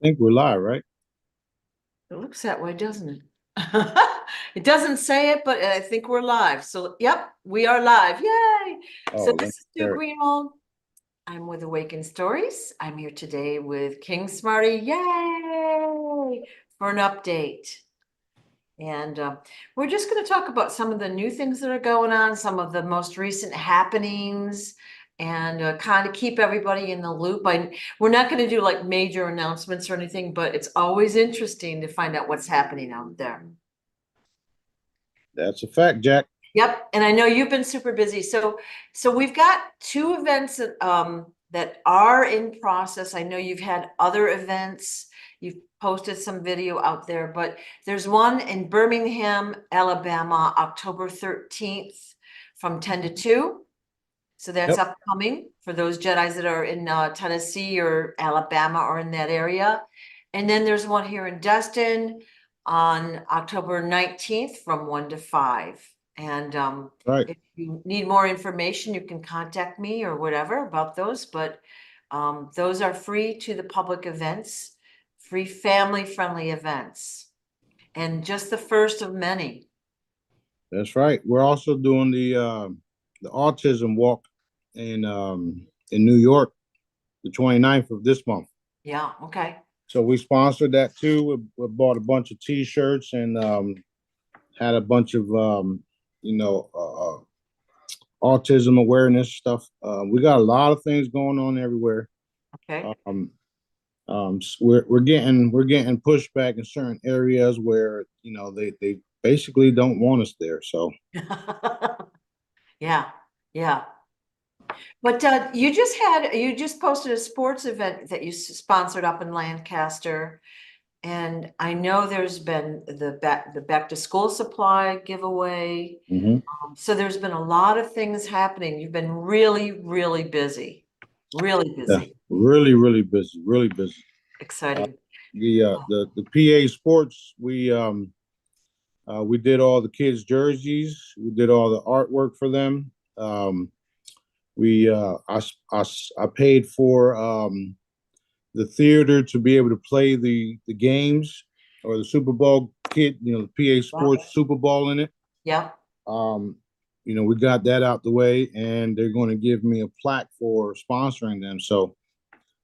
Think we're live, right? It looks that way, doesn't it? It doesn't say it, but I think we're live. So, yep, we are live. Yay! So Oh, let this me is Sue share it. Greenwald. I'm with Awakened Stories. I'm here today with King Smarty. Yay! For an update. And we're just going to talk about some of the new things that are going on, some of the most recent happenings, and kind of keep everybody in the loop. We're not going to do like major announcements or anything, but it's always interesting to find out what's happening out there. That's a fact, Jack. Yep, and I know you've been super busy. So we've got two events that are in process. I know you've had other events. You've posted some video out there, but there's one in Birmingham, Alabama, October 13th from 10 to 2. So that's Yep. upcoming for those Jedis that are in Tennessee or Alabama or in that area. And then there's one here in Destin on October 19th from 1 to 5. And Right. if you need more information, you can contact me or whatever about those. But those are free to the public events, free family-friendly events, and just the first of many. That's right. We're also doing the autism walk in New York, the 29th of this month. Yeah, okay. So we sponsored that too. We bought a bunch of T-shirts and had a bunch of you know uh, autism awareness stuff. We got a lot of things going on everywhere. Okay. We're getting pushback in certain areas where they basically don't want us there. So Yeah, yeah. But you just posted a sports event that you sponsored up in Lancaster. And I know there's been the back to school supply giveaway. mhm. So there's been a lot of things happening. You've been really, really busy. Really Yeah, busy. really busy, really busy. Uh, Exciting. the PA Sports, we did all the kids' jerseys. We did all the artwork for them. We I paid for the theater to be able to play the games or the Super Bowl kid, the PA Wow. Sports Super Bowl in it. Yeah. Um, we got that out the way, and they're going to give me a plaque for sponsoring them. So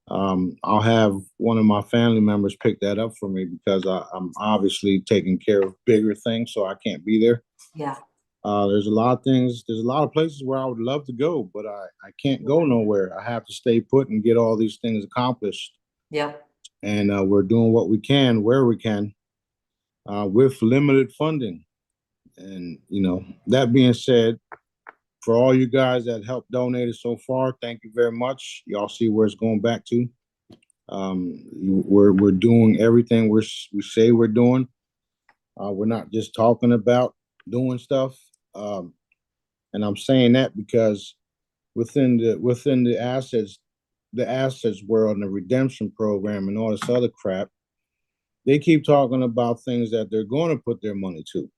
I'll have one of my family members pick that up for me because I'm obviously taking care of bigger things, so I can't be there. Yeah. There's a lot of things. There's a lot of places where I would love to go, but I can't go nowhere. I have to stay put and get all these things accomplished. Yeah. And we're doing what we can where we can with limited funding. And that being said, for all you guys that helped donate it so far, thank you very much. Y'all see where it's going back to. We're doing everything we say we're doing. We're not just talking about doing stuff. And I'm saying that because within the assets world and the redemption program and all this other crap, they keep talking about things that they're going to put their money to.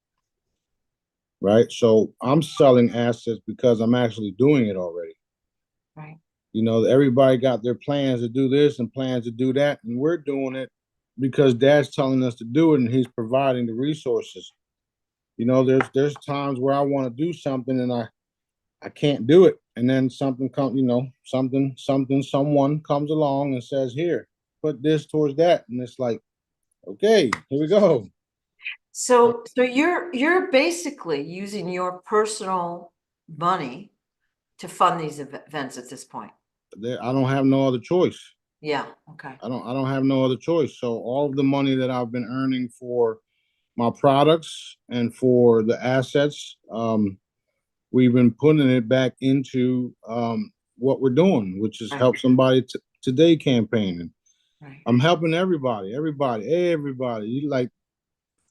Right. So I'm selling assets because I'm actually doing it already. Right. Everybody got their plans to do this and plans to do that, and we're doing it because Dad's telling us to do it, and he's providing the resources. There's times where I want to do something and I can't do it, and then something comes, someone comes along and says, "Here, put this towards that," and it's like, okay, here we go. So you're basically using your personal money to fund these events at this point. I don't have no other choice. Yeah. Okay. I don't have no other choice. So all of the money that I've been earning for my products and for the assets, we've been putting it back into what we're doing, which is help somebody today campaigning. Right. I'm helping everybody. Like,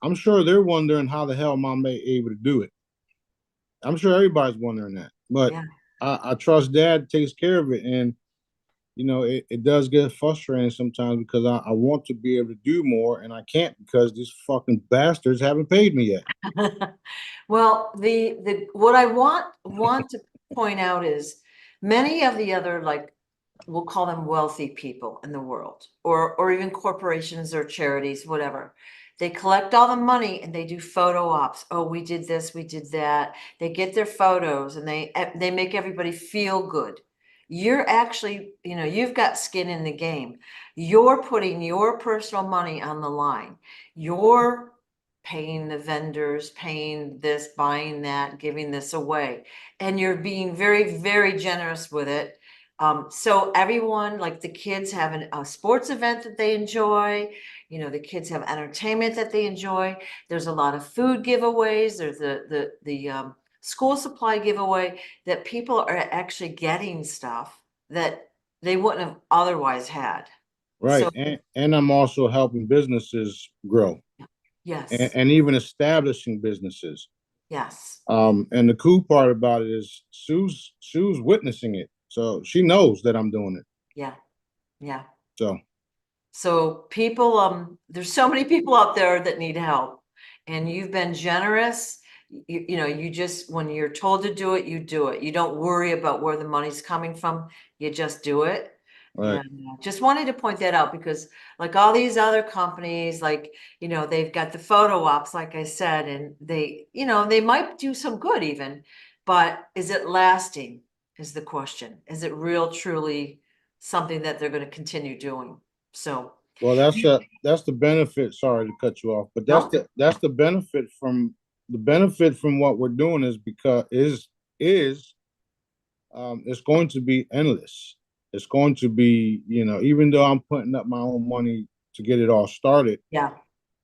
I'm sure they're wondering how the hell Mom may able to do it. I'm sure everybody's wondering that, but Yeah. I trust Dad takes care of it, and it does get frustrating sometimes because I want to be able to do more and I can't because these fucking bastards haven't paid me yet. Well, the what I want to point out is many of the other like we'll call them wealthy people in the world, or even corporations or charities, whatever. They collect all the money and they do photo ops. Oh, we did this, we did that. They get their photos and they make everybody feel good. You're actually, you've got skin in the game. You're putting your personal money on the line. You're paying the vendors, paying this, buying that, giving this away. And you're being very, very generous with it. So everyone, like the kids have a sports event that they enjoy, the kids have entertainment that they enjoy. There's a lot of food giveaways. There's the school supply giveaway that people are actually getting stuff that they wouldn't have otherwise had. Right. So And I'm also helping businesses grow yes, and even establishing businesses. yes, And the cool part about it is Sue's witnessing it. So she knows that I'm doing it. yeah, yeah. So So people, there's so many people out there that need help, and you've been generous. You just, when you're told to do it, you do it. You don't worry about where the money's coming from. You just do it. right. And just wanted to point that out because like all these other companies, like, they've got the photo ops, like I said, and they might do some good even, but is it lasting is the question. Is it real, truly something that they're going to continue doing? So, Well, that's the benefit. Sorry to cut you off, but no, that's the benefit from what we're doing is because is it's going to be endless. It's going to be, even though I'm putting up my own money to get it all started, yeah,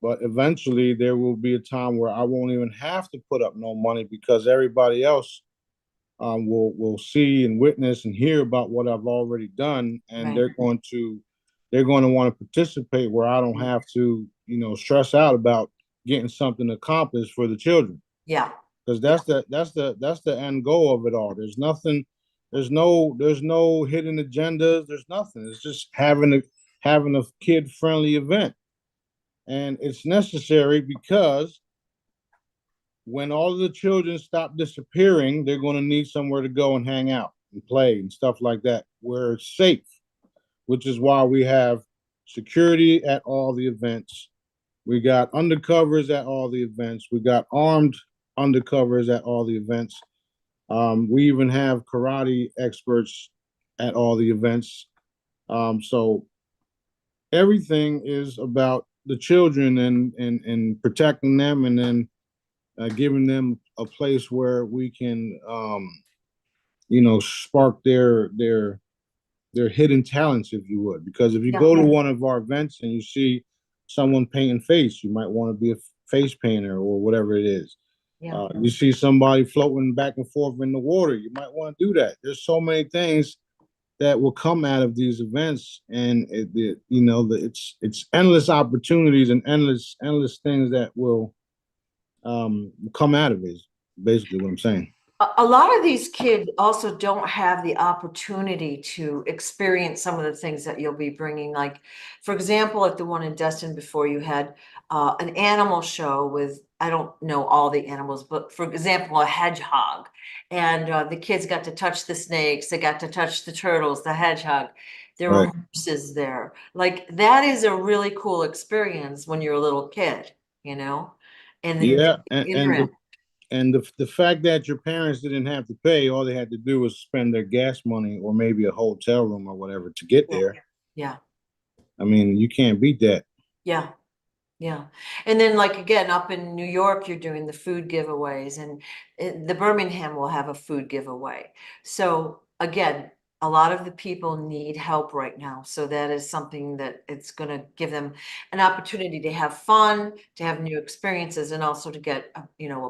but eventually there will be a time where I won't even have to put up no money because everybody else will see and witness and hear about what I've already done, and right. they're going to want to participate where I don't have to, stress out about getting something accomplished for the children Yeah, because yeah, that's the end goal of it all. There's no hidden agendas. There's nothing. It's just having a kid friendly event, and it's necessary because when all of the children stop disappearing, they're going to need somewhere to go and hang out and play and stuff like that where it's safe, which is why we have security at all the events. We got undercovers at all the events. We got armed undercovers at all the events. We even have karate experts at all the events. So everything is about the children and protecting them, and then giving them a place where we can, spark their hidden talents, if you would. Because if you yeah, go to one of our events and you see someone painting face, you might want to be a face painter or whatever it is. yeah, You see somebody floating back and forth in the water, you might want to do that. There's so many things that will come out of these events, and it's endless opportunities and endless things that will come out of it. Is basically what I'm saying. a lot of these kids also don't have the opportunity to experience some of the things that you'll be bringing. Like, for example, at the one in Destin before, you had an animal show with, I don't know all the animals, but for example, a hedgehog. And the kids got to touch the snakes, they got to touch the turtles, the hedgehog. There were Right. horses there. Like, that is a really cool experience when you're a little kid, you know? And then Yeah, and and interact. the and the fact that your parents didn't have to pay, all they had to do was spend their gas money or maybe a hotel room or whatever to get Yeah, there. yeah, I mean, you can't beat that. yeah. Yeah. And then like again, up in New York, you're doing the food giveaways and the Birmingham will have a food giveaway. So again, a lot of the people need help right now. So that is something that it's going to give them an opportunity to have fun, to have new experiences, and also to get a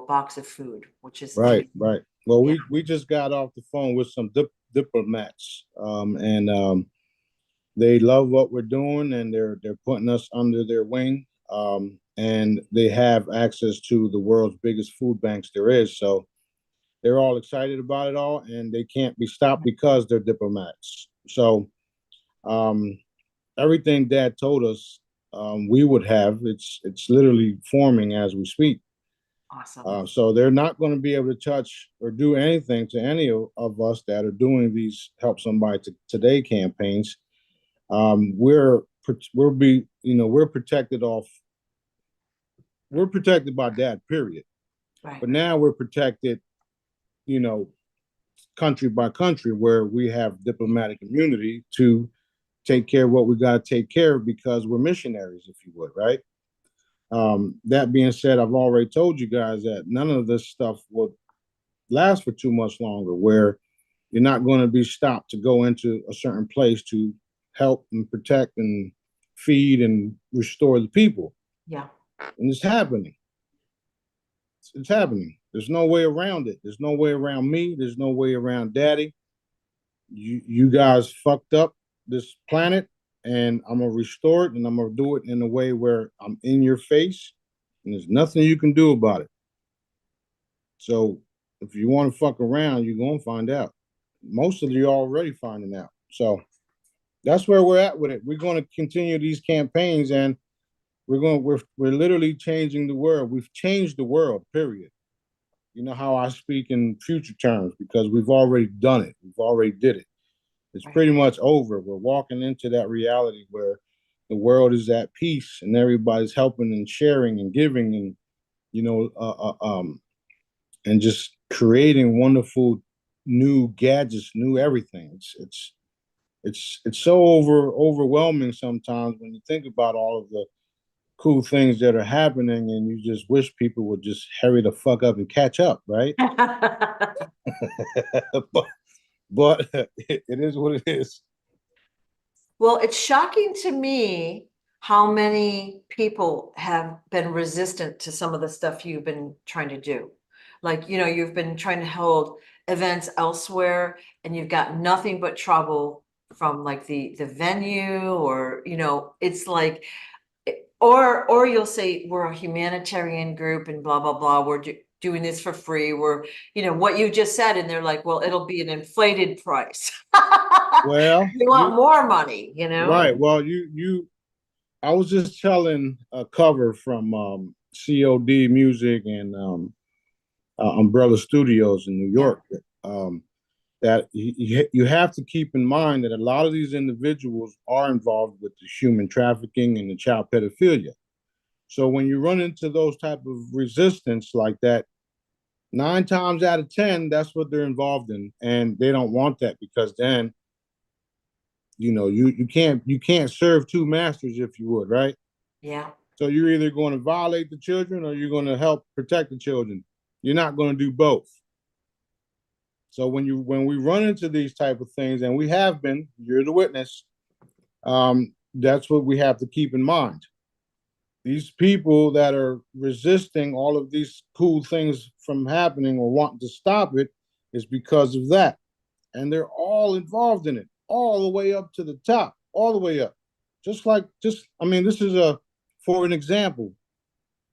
box of food, which is Right, right. Well, yeah, we just got off the phone with some diplomats, and they love what we're doing, and they're putting us under their wing. And they have access to the world's biggest food banks there is. So they're all excited about it all, and they can't be stopped because they're diplomats. So um, everything Dad told us we would have, it's literally forming as we speak. Awesome. So they're not going to be able to touch or do anything to any of us that are doing these Help Somebody Today campaigns. We're protected off. We're protected by that, period. Right. But now we're protected, you know, country by country, where we have diplomatic immunity to take care of what we got to take care of because we're missionaries, if you would, right? That being said, I've already told you guys that none of this stuff will last for too much longer, where you're not going to be stopped to go into a certain place to help and protect and feed and restore the people. Yeah. And it's happening. It's happening. There's no way around it. There's no way around me. There's no way around Daddy. You guys fucked up this planet, and I'm gonna restore it, and I'm gonna do it in a way where I'm in your face, and there's nothing you can do about it. So if you want to fuck around, you're gonna find out. Most of you are already finding out. So that's where we're at with it. We're going to continue these campaigns, and we're literally changing the world. We've changed the world, period. You know how I speak in future terms because we've already done it. We've already did it. It's pretty much over. We're walking into that reality where the world is at peace and everybody's helping and sharing and giving and and just creating wonderful new gadgets, new everything. It's so overwhelming sometimes when you think about all of the cool things that are happening, and you just wish people would just hurry the fuck up and catch up, right? but it is what it is. Well, it's shocking to me how many people have been resistant to some of the stuff you've been trying to do. Like, you've been trying to hold events elsewhere and you've got nothing but trouble from like the venue, or, it's like, or you'll say we're a humanitarian group and blah, blah, blah. We're doing this for free. We're, what you just said. And they're like, well, it'll be an inflated price. Well, they want more money, Right. Well, I was just telling a cover from COD Music and Umbrella Studios in New York that you have to keep in mind that a lot of these individuals are involved with the human trafficking and the child pedophilia. So when you run into those type of resistance like that, 9 times out of 10, that's what they're involved in, and they don't want that because then, you can't serve two masters, if you would, right? Yeah. So you're either going to violate the children or you're going to help protect the children. You're not going to do both. So when we run into these type of things, and we have been, you're the witness, that's what we have to keep in mind. These people that are resisting all of these cool things from happening or wanting to stop it is because of that. And they're all involved in it, all the way up to the top, all the way up. This is for an example,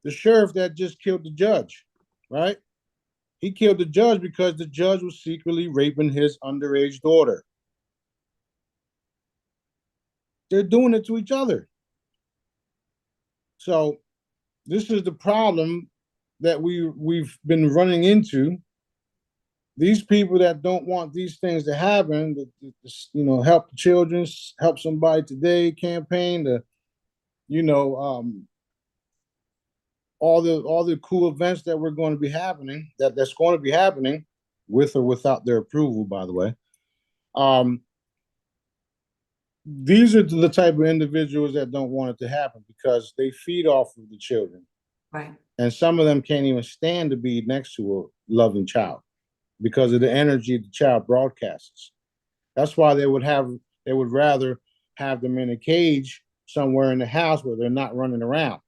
the sheriff that just killed the judge, right? He killed the judge because the judge was secretly raping his underage daughter. They're doing it to each other. So this is the problem that we've been running into. These people that don't want these things to happen, help the children, help somebody today campaign, all the cool events that we're going to be happening, that's going to be happening with or without their approval, by the way. These are the type of individuals that don't want it to happen because they feed off of the children. Right. And some of them can't even stand to be next to a loving child because of the energy the child broadcasts. That's why they would rather have them in a cage somewhere in the house where they're not running around,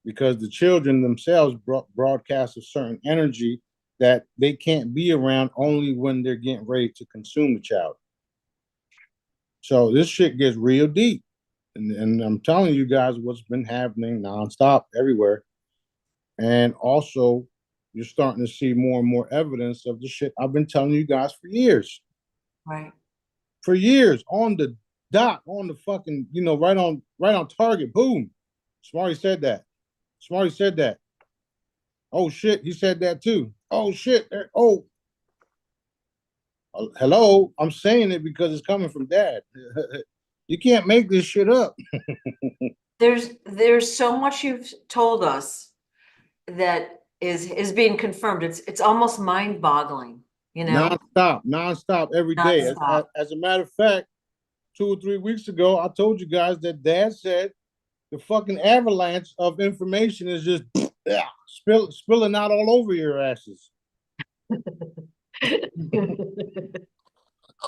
because the children themselves broadcast a certain energy that they can't be around only when they're getting ready to consume the child. So this shit gets real deep. And I'm telling you guys what's been happening nonstop everywhere. And also, you're starting to see more and more evidence of the shit I've been telling you guys for years. Right. For years, on the dot, on the fucking, right on target. Boom. Smarty said that. Oh shit, he said that too. Oh shit. Oh, hello. I'm saying it because it's coming from dad. You can't make this shit up. There's so much you've told us that is being confirmed. It's almost mind-boggling, you know? Nonstop every day. Nonstop. As a matter of fact, 2 or 3 weeks ago, I told you guys that dad said the fucking avalanche of information is just yeah, spilling out all over your asses.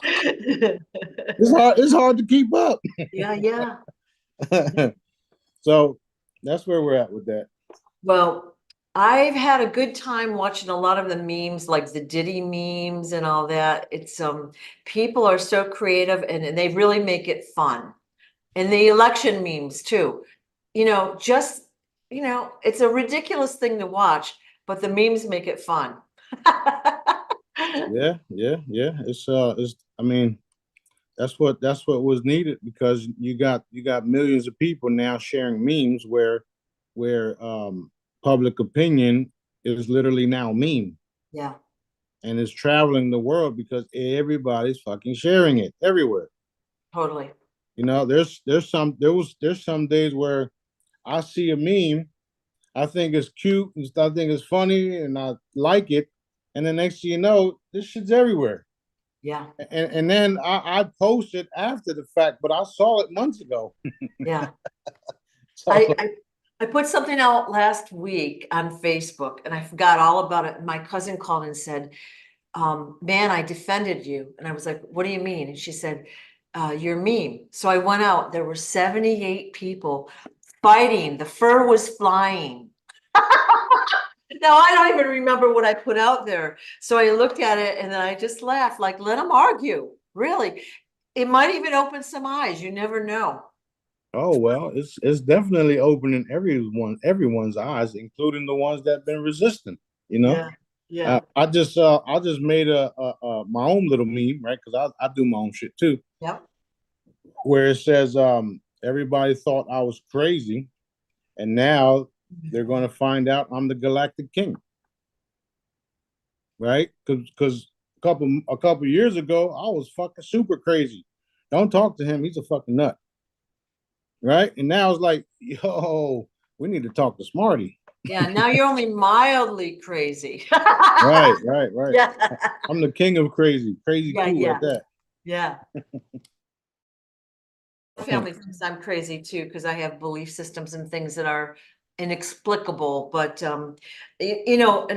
It's hard to keep up. Yeah, yeah. So that's where we're at with that. Well, I've had a good time watching a lot of the memes, like the Diddy memes and all that. It's people are so creative and they really make it fun. And the election memes too. Just it's a ridiculous thing to watch, but the memes make it fun. Yeah. It's I mean, that's what was needed because you got millions of people now sharing memes where public opinion is literally now meme Yeah, and it's traveling the world because everybody's fucking sharing it everywhere. totally. There's some days where I see a meme, I think it's cute, and I think it's funny, and I like it, and the next thing you know, this shit's everywhere. Yeah, And then I post it after the fact, but I saw it months ago. yeah. So I put something out last week on Facebook and I forgot all about it. My cousin called and said, man, I defended you. And I was like, what do you mean? And she said, you're meme. So I went out, there were 78 people fighting. The fur was flying. Now I don't even remember what I put out there. So I looked at it and then I just laughed, like, let them argue. Really. It might even open some eyes. You never know. oh well, it's definitely opening everyone's eyes, including the ones that have been resistant. You know, Yeah. Yeah. I just made my own little meme, right? Because I do my own shit too, Yep. where it says everybody thought I was crazy, and now they're going to find out I'm the Galactic King, right? Because a couple years ago I was fucking super crazy. Don't talk to him; he's a fucking nut, right? And now it's like, yo, we need to talk to Smarty. Yeah. Now you're only mildly crazy. Right. Yeah. I'm the king of crazy, crazy Yeah. cool Yeah. at that. Yeah. Family thinks I'm crazy too, because I have belief systems and things that are inexplicable. But and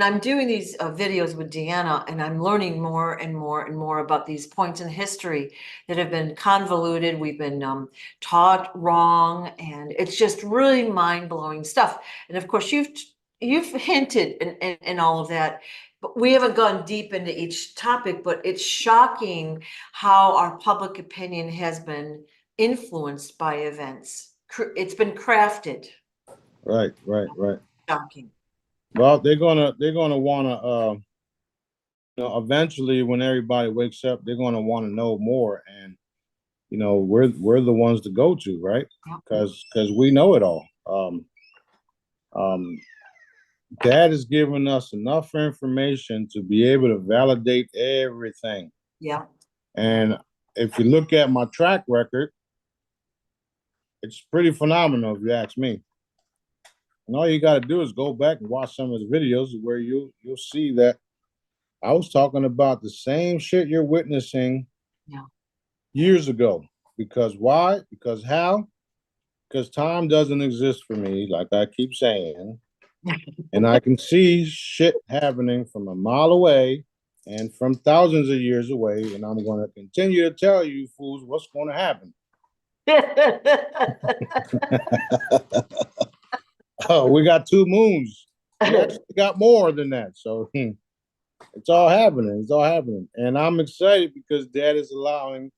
I'm doing these videos with Deanna, and I'm learning more and more and more about these points in history that have been convoluted. We've been taught wrong, and it's just really mind-blowing stuff. And of course, you've hinted and all of that. But we haven't gone deep into each topic, but it's shocking how our public opinion has been influenced by events. It's been crafted. Right. Shocking. Well, they're gonna wanna eventually when everybody wakes up, they're gonna want to know more, and we're the ones to go to, right? Yep. Because we know it all. Um, Dad has given us enough information to be able to validate everything. Yeah. And if you look at my track record, it's pretty phenomenal if you ask me. And all you got to do is go back and watch some of the videos where you'll see that I was talking about the same shit you're witnessing Yeah. years ago. Because why? Because how? Because time doesn't exist for me, like I keep saying. And I can see shit happening from a mile away and from thousands of years away. And I'm going to continue to tell you fools what's going to happen. Oh, we got 2 moons. We actually got more than that. So it's all happening. It's all happening. And I'm excited because Dad is allowing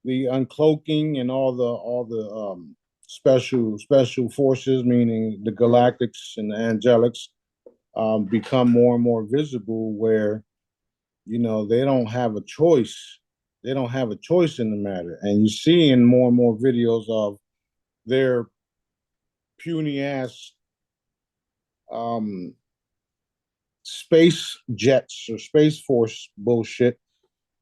the uncloaking and all the special forces, meaning the galactics and the angelics, become more and more visible where they don't have a choice. They don't have a choice in the matter. And you see in more and more videos of their puny ass um space jets or Space Force bullshit,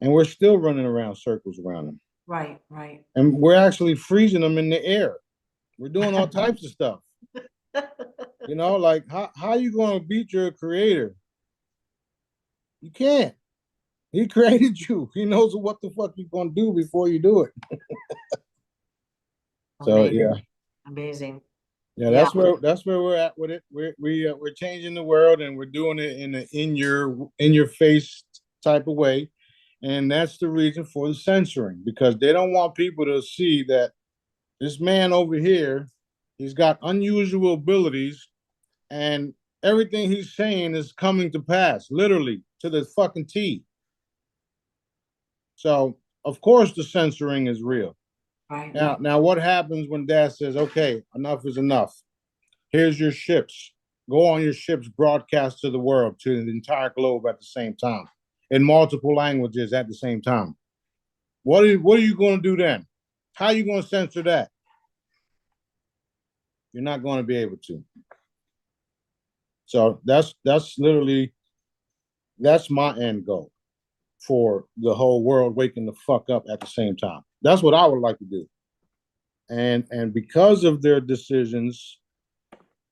and we're still running around circles around them. Right, right. And we're actually freezing them in the air. We're doing all types of stuff. Like how you gonna beat your creator? You can't. He created you. He knows what the fuck you're gonna do before you do it. So Amazing. yeah. Amazing. Yeah, Yeah. that's where we're at with it. We're changing the world, and we're doing it in a in your face type of way, and that's the reason for the censoring, because they don't want people to see that this man over here, he's got unusual abilities, and everything he's saying is coming to pass, literally to the fucking T. So of course the censoring is real. Right. Now what happens when Dad says, "Okay, enough is enough. Here's your ships. Go on your ships, broadcast to the world, to the entire globe at the same time, in multiple languages at the same time." What are you going to do then? How are you going to censor that? You're not going to be able to. So that's my end goal for the whole world waking the fuck up at the same time. That's what I would like to do. And because of their decisions,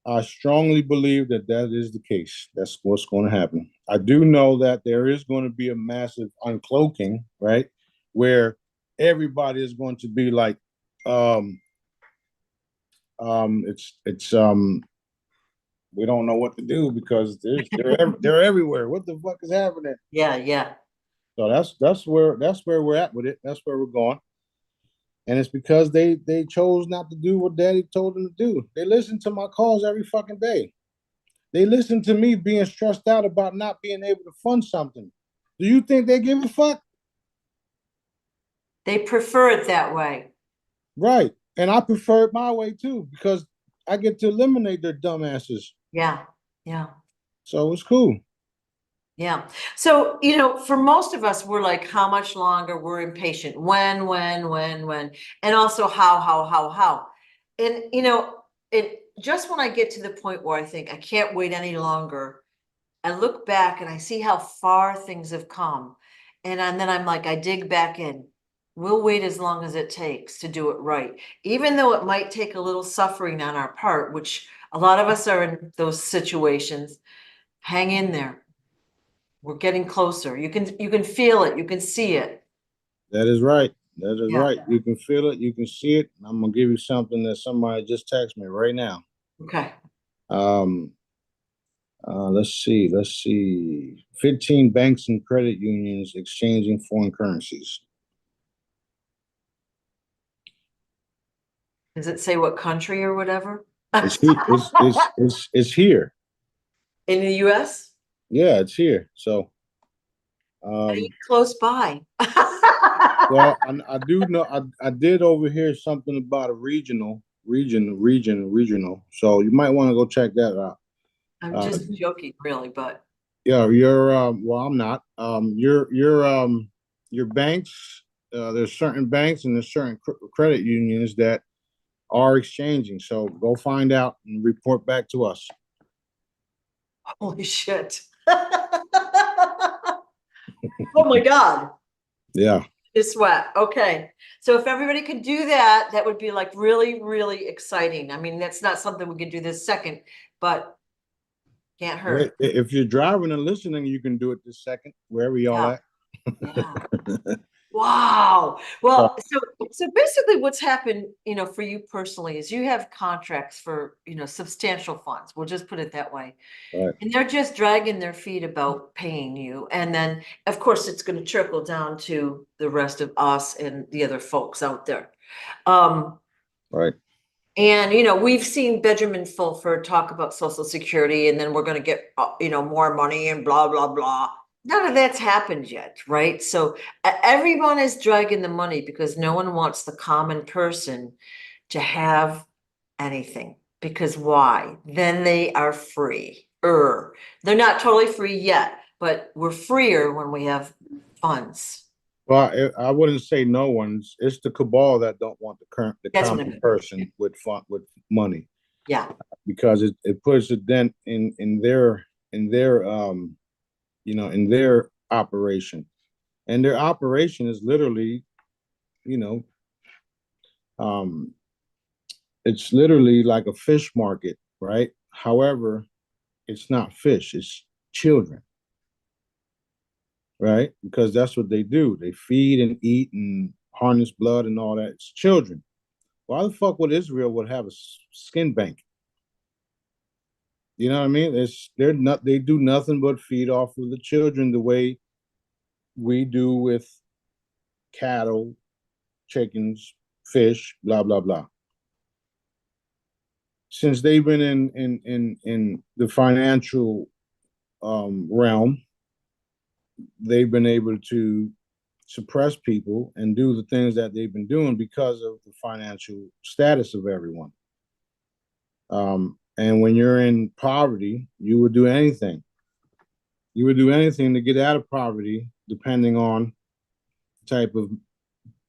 I strongly believe that is the case. That's what's going to happen. I do know that there is going to be a massive uncloaking, right? Where everybody is going to be like, we don't know what to do because they're everywhere. What the fuck is happening? Yeah, yeah. So that's where we're at with it. That's where we're going. And it's because they chose not to do what Daddy told them to do. They listen to my calls every fucking day. They listen to me being stressed out about not being able to fund something. Do you think they give a fuck? They prefer it that way. Right. And I prefer it my way too, because I get to eliminate their dumbasses. Yeah, yeah. So it's cool. Yeah. So, for most of us, we're like, how much longer? We're impatient. When, and also how. And, just when I get to the point where I think I can't wait any longer, I look back and I see how far things have come. And then I'm like, I dig back in. We'll wait as long as it takes to do it right. Even though it might take a little suffering on our part, which a lot of us are in those situations, hang in there. We're getting closer. You can feel it. You can see it. That is right. That is Yeah. right. You can feel it. You can see it. I'm gonna give you something that somebody just texted me right now. Okay. Let's see. 15 banks and credit unions exchanging foreign currencies. Does it say what country or whatever? It's here. In the US? Yeah, it's here. So close by. well, I do know I did overhear something about a regional. So you might want to go check that out. I'm just joking, really, but yeah, well, I'm not. Your banks, there's certain banks and there's certain credit unions that are exchanging. So go find out and report back to us. holy shit. Oh my God. Yeah. It's sweat. Okay. So if everybody could do that, that would be like really, really exciting. I mean, that's not something we could do this second, but can't hurt. If you're driving and listening, you can do it this second, wherever y'all at. Yeah. Wow. Well, so basically what's happened, for you personally is you have contracts for, substantial funds. We'll just put it that way. Right. And they're just dragging their feet about paying you. And then of course it's going to trickle down to the rest of us and the other folks out there. Right. And, we've seen Benjamin Fulford talk about Social Security, and then we're going to get, more money and blah, blah, blah. None of that's happened yet, right? So everyone is dragging the money because no one wants the common person to have anything. Because why? Then they are free. They're not totally free yet, but we're freer when we have funds. Well, I wouldn't say no one's. It's the cabal that don't want the common person with money. Yeah. Because it puts a dent in their in their in their operation. And their operation is literally, you know, um, it's literally like a fish market, right? However, it's not fish, it's children, right? Because that's what they do. They feed and eat and harness blood and all that. It's children. Why the fuck would Israel would have a skin bank? You know what I mean? They do nothing but feed off of the children the way we do with cattle, chickens, fish, blah blah blah. Since they've been in the financial realm, they've been able to suppress people and do the things that they've been doing because of the financial status of everyone. And when you're in poverty, you would do anything. You would do anything to get out of poverty, depending on type of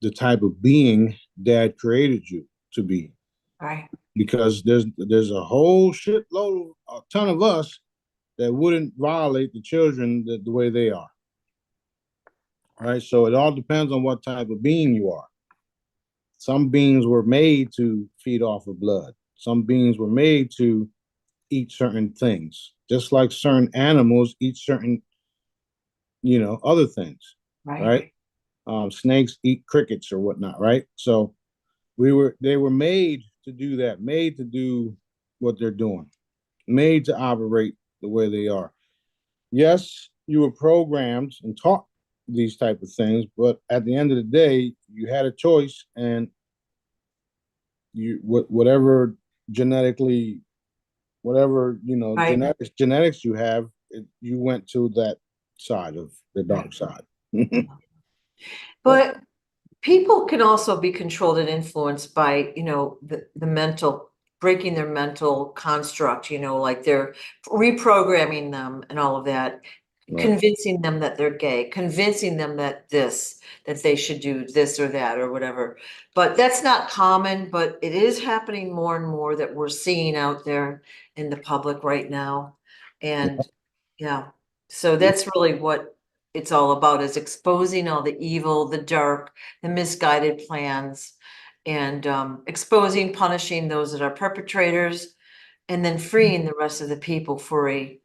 the type of being Dad created you to be. Right. Because there's a whole shitload, a ton of us that wouldn't violate the children the way they are. Right. So it all depends on what type of being you are. Some beings were made to feed off of blood. Some beings were made to eat certain things, just like certain animals eat certain, other things. Right. Snakes eat crickets or whatnot. Right. So they were made to do that, made to do what they're doing, made to operate the way they are. Yes, you were programmed and taught these type of things, but at the end of the day, you had a choice, and whatever genetically, whatever Right. genetics you have, you went to that side of the dark side. But people can also be controlled and influenced by, the mental, breaking their mental construct, like they're reprogramming them and all of that, Right. convincing them that they're gay, convincing them that they should do this or that or whatever. But that's not common, but it is happening more and more that we're seeing out there in the public right now. And yeah, so that's really what it's all about, is exposing all the evil, the dark, the misguided plans, and exposing, punishing those that are perpetrators, and then freeing the rest of the people for a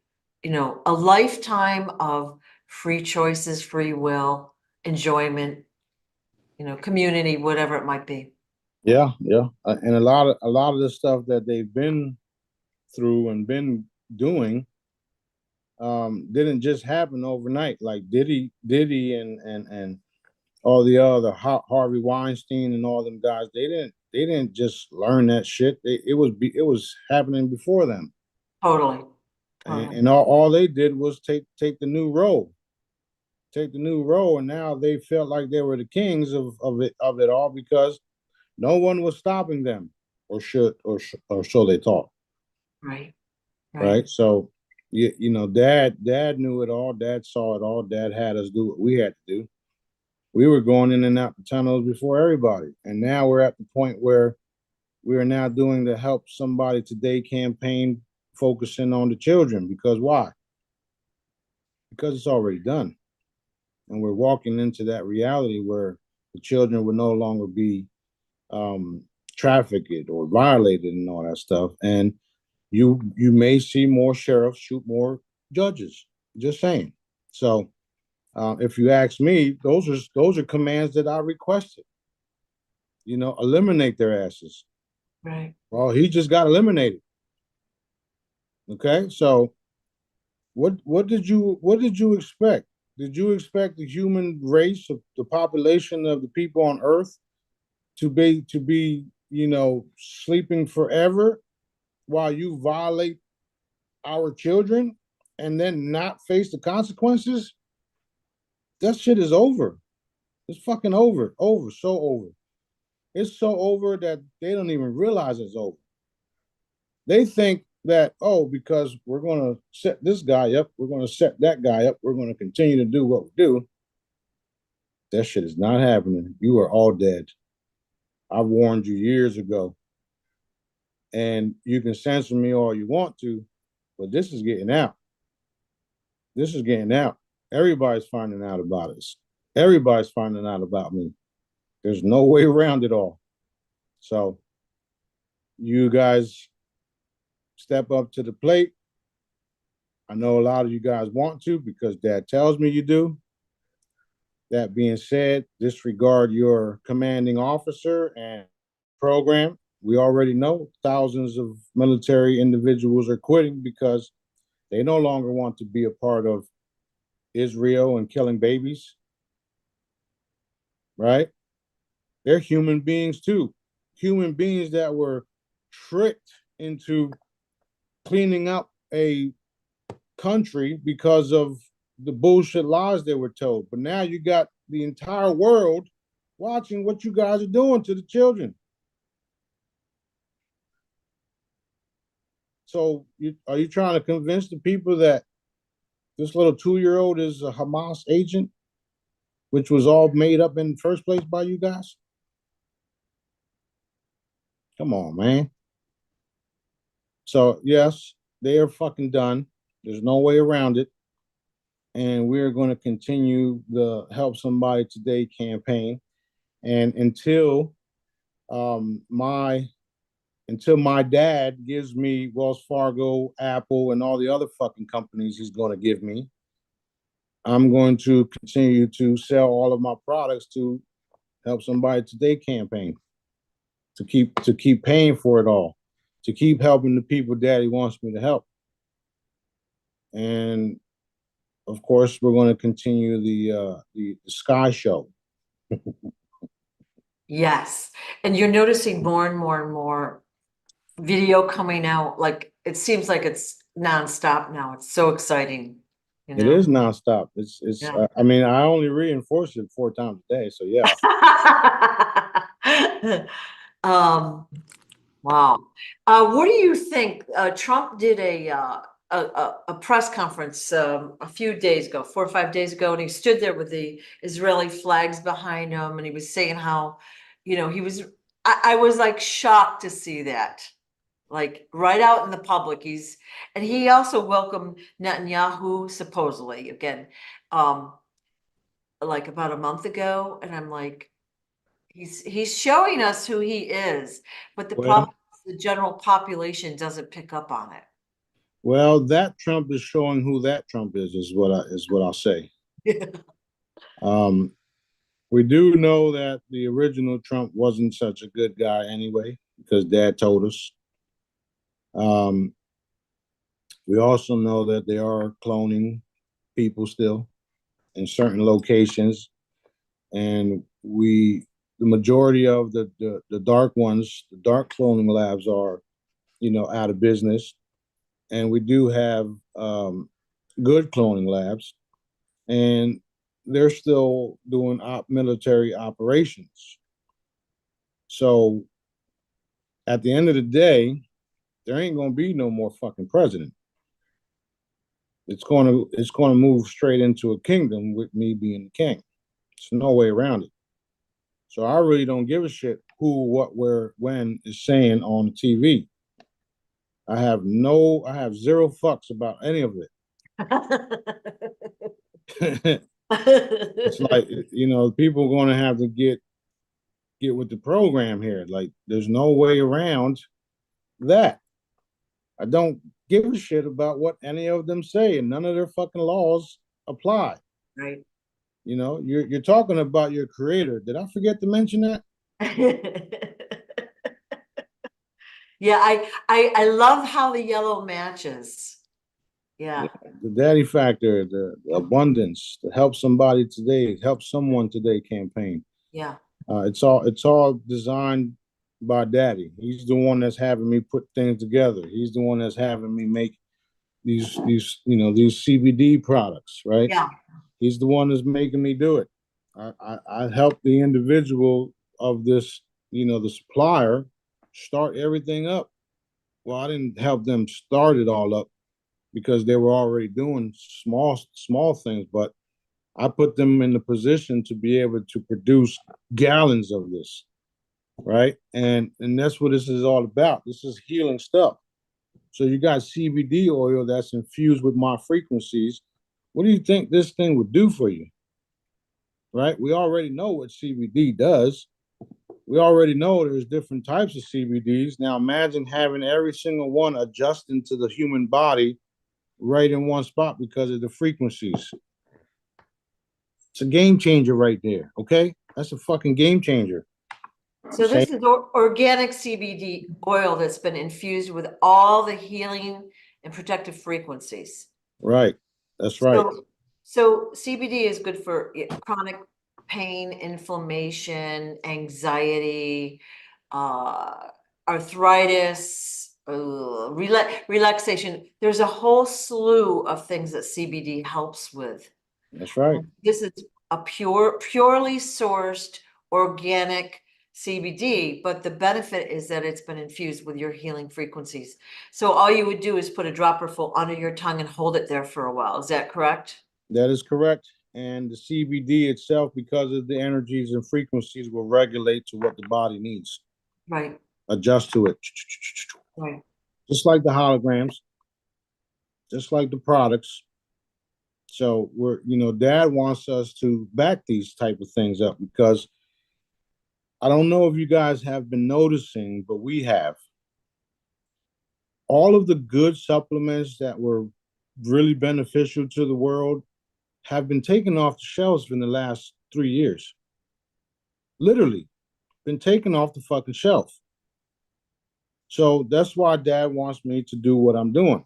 lifetime of free choices, free will, enjoyment, community, whatever it might be. Yeah, yeah, and a lot of the stuff that they've been through and been doing didn't just happen overnight. Like Diddy and all the other Harvey Weinstein and all them guys, they didn't just learn that shit. It was happening before them. Totally. And all they did was take the new role, and now they felt like they were the kings of it all because no one was stopping them, or so they thought. Right. Right. So dad knew it all. Dad saw it all. Dad had us do what we had to do. We were going in and out the tunnels before everybody, and now we're at the point where we are now doing the Help Somebody Today campaign, focusing on the children. Because why? Because it's already done, and we're walking into that reality where the children will no longer be um, trafficked or violated and all that stuff. And you may see more sheriffs shoot more judges. Just saying. So if you ask me, those are commands that I requested. Eliminate their asses. Right. Well, he just got eliminated. Okay, so what did you expect? Did you expect the human race, the population of the people on Earth, to be sleeping forever while you violate our children and then not face the consequences? That shit is over. It's fucking over. Over. So over. It's so over that they don't even realize it's over. They think that, oh, because we're going to set this guy up, we're going to set that guy up, we're going to continue to do what we do. That shit is not happening. You are all dead. I warned you years ago. And you can censor me all you want to, but this is getting out. this is getting out. Everybody's finding out about us. Everybody's finding out about me. There's no way around it all. So you guys step up to the plate. I know a lot of you guys want to because Dad tells me you do. That being said, disregard your commanding officer and program. We already know thousands of military individuals are quitting because they no longer want to be a part of Israel and killing babies, right? They're human beings too. Human beings that were tricked into cleaning up a country because of the bullshit lies they were told. But now you got the entire world watching what you guys are doing to the children. So are you trying to convince the people that this little 2-year-old is a Hamas agent, which was all made up in the first place by you guys? Come on, man. So yes, they are fucking done. There's no way around it. And we're going to continue the Help Somebody Today campaign. And until my dad gives me Wells Fargo, Apple, and all the other fucking companies he's going to give me, I'm going to continue to sell all of my products to Help Somebody Today campaign, to keep paying for it all, to keep helping the people Daddy wants me to help. And of course, we're going to continue the Sky Show. Yes. And you're noticing more and more and more video coming out. Like it seems like it's nonstop now. It's so exciting. You It know? is nonstop. It's Yeah. I mean, I only reinforce it 4 times a day. So yeah. Wow. What do you think? Trump did a press conference a few days ago, 4 or 5 days ago, and he stood there with the Israeli flags behind him, and he was saying how, he was. I was like shocked to see that, like right out in the public. And he also welcomed Netanyahu supposedly again, like about a month ago, and I'm like. He's showing us who he is, but the Well, problem is the general population doesn't pick up on well, that Trump is showing who that Trump is what I'll say. it. Um, we do know that the original Trump wasn't such a good guy anyway, because Dad told us. Um, we also know that they are cloning people still in certain locations, and the majority of the dark ones, the dark cloning labs are, out of business, and we do have good cloning labs, and they're still doing military operations. So at the end of the day, there ain't gonna be no more fucking president. It's gonna move straight into a kingdom with me being the king. There's no way around it. So I really don't give a shit who, what, where, when is saying on the TV. I have zero fucks about any of it. It's like, people are going to have to get with the program here. Like, there's no way around that. I don't give a shit about what any of them say, and none of their fucking laws apply. Right. You're talking about your creator. Did I forget to mention that? Yeah, I love how the yellow matches. Yeah. The daddy factor, the abundance, the help somebody today, help someone today campaign. Yeah. It's all designed by Daddy. He's the one that's having me put things together. He's the one that's having me make these CBD products, right? Yeah. He's the one that's making me do it. I help the individual of this, the supplier, start everything up. Well, I didn't help them start it all up because they were already doing small things, but I put them in the position to be able to produce gallons of this, right? And that's what this is all about. This is healing stuff. So you got CBD oil that's infused with my frequencies, What do you think this thing would do for you? Right? We already know what CBD does. We already know there's different types of CBDs. Now imagine having every single one adjusting to the human body right in one spot because of the frequencies. It's a game changer right there. Okay, that's a fucking game changer. So this is organic CBD oil that's been infused with all the healing and protective frequencies. Right. That's right. So CBD is good for chronic pain, inflammation, anxiety, arthritis, relaxation. There's a whole slew of things that CBD helps with. That's right. This is a purely sourced organic CBD, but the benefit is that it's been infused with your healing frequencies. So all you would do is put a dropper full under your tongue and hold it there for a while. Is that correct? That is correct. And the CBD itself, because of the energies and frequencies, will regulate to what the body needs. Right. Adjust to it. Right. Just like the holograms, just like the products. So Dad wants us to back these type of things up because I don't know if you guys have been noticing, but we have. All of the good supplements that were really beneficial to the world have been taken off the shelves in the last 3 years. Literally, been taken off the fucking shelf. So that's why Dad wants me to do what I'm doing.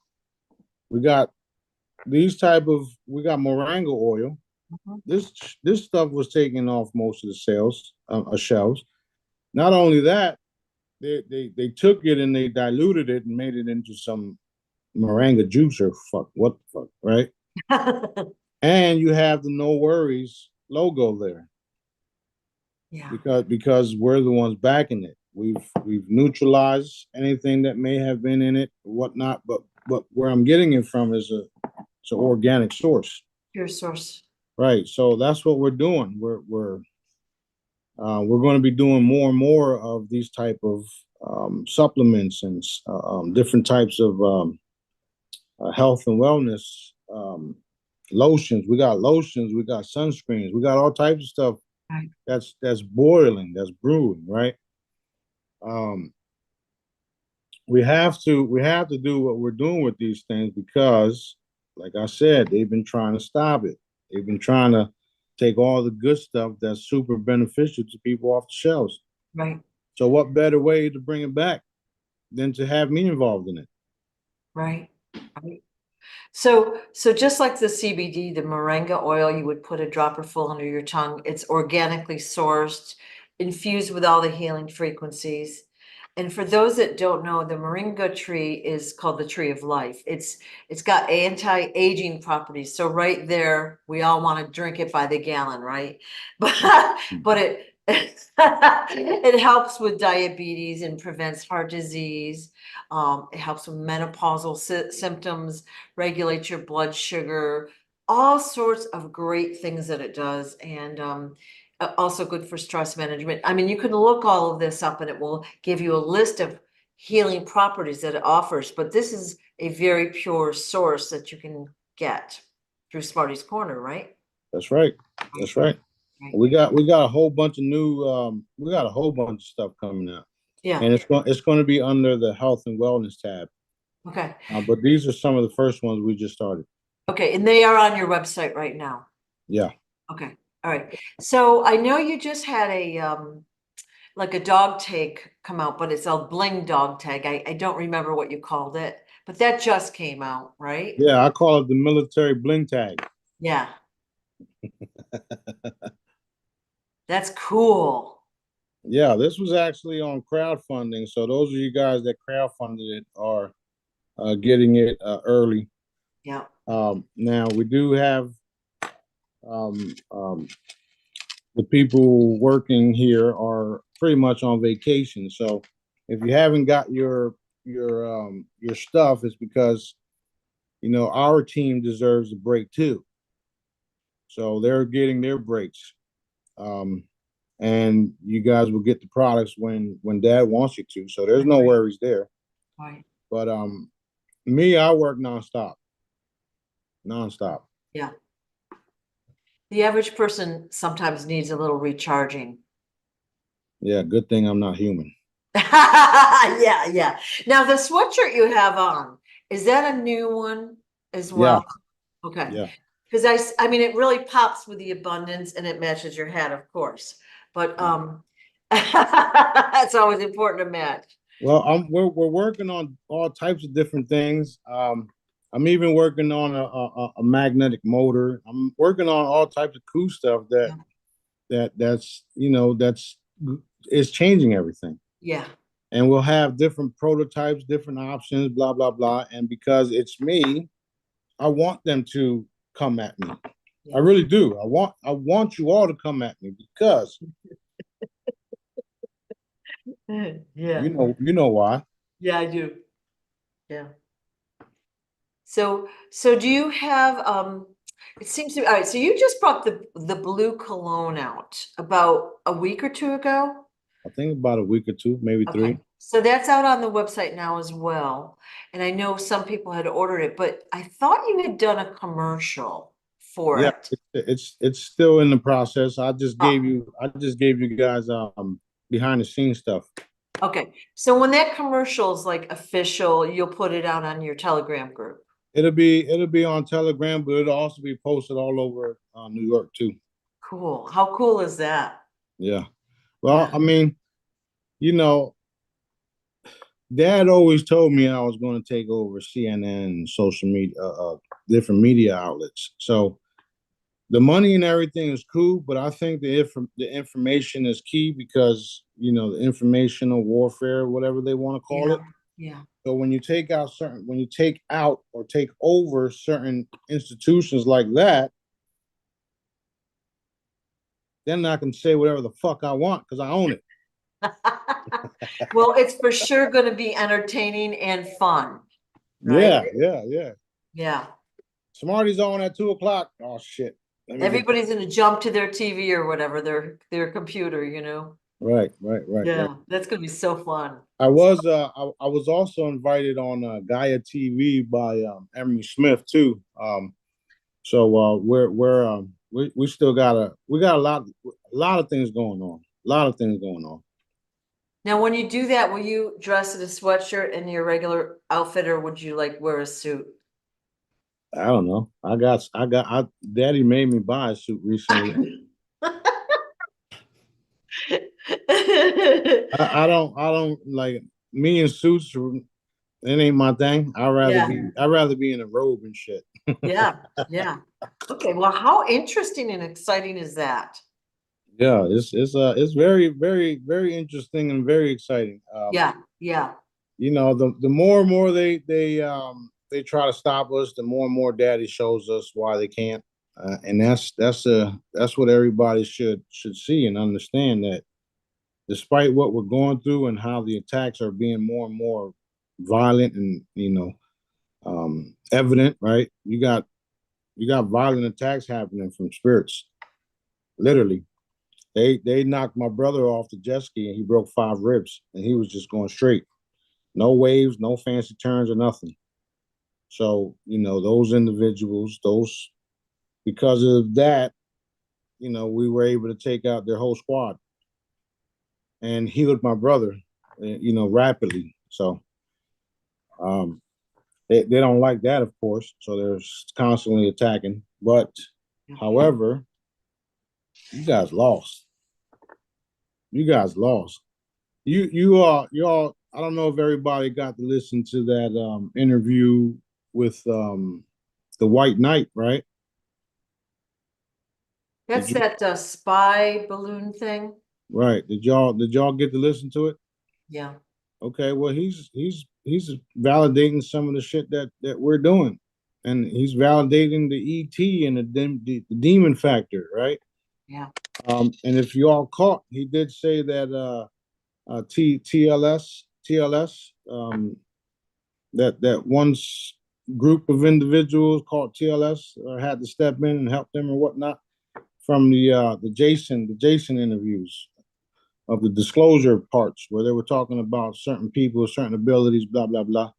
We got Moringa oil. This stuff was taken off most of the shelves. Not only that, they took it and they diluted it and made it into some Moringa juice or what the fuck, right? And you have the no worries logo there. Yeah. Because we're the ones backing it. We've neutralized anything that may have been in it, or whatnot. But where I'm getting it from is it's an organic source. Pure source. Right. So that's what we're doing. We're going to be doing more and more of these type of supplements and different types of health and wellness lotions. We got lotions. We got sunscreens. We got all types of stuff. Right. That's boiling. That's brewing. Right. We have to do what we're doing with these things because, like I said, they've been trying to stop it. They've been trying to take all the good stuff that's super beneficial to people off the shelves. Right. So what better way to bring it back than to have me involved in it? Right. Right. So just like the CBD, the Moringa oil, you would put a dropper full under your tongue. It's organically sourced, infused with all the healing frequencies. And for those that don't know, the Moringa tree is called the tree of life. It's got anti-aging properties. So right there, we all want to drink it by the gallon, right? But it it helps with diabetes and prevents heart disease. It helps with menopausal symptoms, regulates your blood sugar, all sorts of great things that it does. And also good for stress management. I mean, you can look all of this up and it will give you a list of healing properties that it offers, but this is a very pure source that you can get through Smarty's Corner, right? That's right. That's right. Right. We got a whole bunch of new we got a whole bunch of stuff coming out. Yeah. And it's going to be under the health and wellness tab. Okay. But these are some of the first ones we just started. Okay, and they are on your website right now. Yeah. Okay. All right. So I know you just had a like a dog tag come out, but it's a Bling dog tag. I don't remember what you called it, but that just came out, right? Yeah, I call it the military Bling tag. Yeah. That's cool. Yeah, this was actually on crowdfunding. So those of you guys that crowdfunded it are getting it early. Yeah. Now we do have the people working here are pretty much on vacation. So if you haven't got your stuff, it's because our team deserves a break too. So they're getting their breaks. And you guys will get the products when Dad wants you to. So there's no worries there. Right. But me, I work nonstop. Yeah. The average person sometimes needs a little recharging. Yeah, good thing I'm not human. Yeah, yeah. Now the sweatshirt you have on, is that a new one as Yeah, well? Okay. yeah. Because I mean, it really pops with the abundance and it matches your hat, of course. But it's always important to match. Well, we're working on all types of different things. I'm even working on a magnetic motor. I'm working on all types of cool stuff Yeah. that's that's is changing everything. Yeah. And we'll have different prototypes, different options, blah blah blah. And because it's me, I want them to come at me. I Yeah. really do. I want you all to come at me because Yeah. you know why. Yeah, I do. Yeah. So do you have it seems to all right, so you just brought the blue cologne out about a week or two ago? I think about a week or two, maybe Okay. three. So that's out on the website now as well. And I know some people had ordered it, but I thought you had done a commercial for Yeah, it. it's still in the process. Oh, I just gave you guys behind the scenes stuff. okay. So when that commercial is like official, you'll put it out on your Telegram group. It'll be on Telegram, but it'll also be posted all over New York too. Cool. How cool is that? Yeah. Well, Yeah. I mean, you know, Dad always told me I was going to take over CNN and social media, different media outlets. So the money and everything is cool, but I think the information is key because the informational warfare, whatever they want to call Yeah. it. Yeah. So when you take out or take over certain institutions like that, then I can say whatever the fuck I want because I own it. Well, it's for sure going to be entertaining and fun, right? Yeah, yeah, yeah. Yeah. Smarty's on at 2 o'clock. Oh shit. Let me get Everybody's going to jump to their TV or whatever, their computer, you know? right, right, right, right. Yeah, that's going to be so fun. I was also invited on Gaia TV by Emery Smith too. So we still we got a lot of things going on. A lot of things going on. Now, when you do that, will you dress in a sweatshirt in your regular outfit, or would you like wear a suit? I don't know. Daddy made me buy a suit recently. I don't like me in suits. It ain't my thing. Yeah, I'd rather be in a robe and shit. yeah, yeah. Okay, well, how interesting and exciting is that? Yeah, it's very very interesting and very exciting. Yeah, yeah, The more and more they try to stop us, the more and more Daddy shows us why they can't, and that's what everybody should see and understand that despite what we're going through and how the attacks are being more and more violent and evident, right? You got violent attacks happening from spirits, literally. They knocked my brother off the jet ski and he broke 5 ribs and he was just going straight. No waves, no fancy turns or nothing. So, those individuals, because of that, we were able to take out their whole squad and healed my brother, rapidly. So, um, they don't like that, of course. So they're constantly attacking. But, however, you guys lost. You guys lost. You all. I don't know if everybody got to listen to that interview with the White Knight, right? Did that's you? that spy balloon thing. Right. Did y'all get to listen to it? Yeah, Okay. Well, he's validating some of the shit that we're doing, and he's validating the ET and the demon factor, right? yeah, And if you all caught, he did say that TLS that one group of individuals called TLS had to step in and help them or whatnot from the Jason interviews of the disclosure parts where they were talking about certain people, certain abilities, blah blah blah.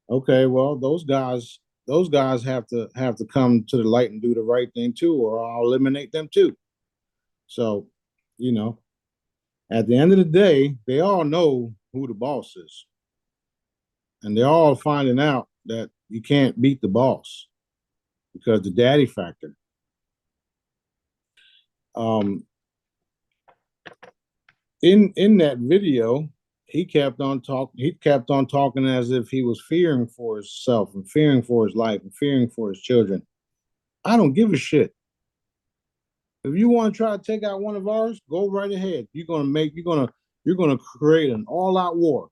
Okay, well those guys those guys have to come to the light and do the right thing too, or I'll eliminate them too. So, you know, at the end of the day, they all know who the boss is, and they're all finding out that you can't beat the boss because the daddy factor. Um, in that video, he kept on talking. He kept on talking as if he was fearing for himself and fearing for his life and fearing for his children. I don't give a shit. If you want to try to take out one of ours, go right ahead. You're gonna create an all-out war.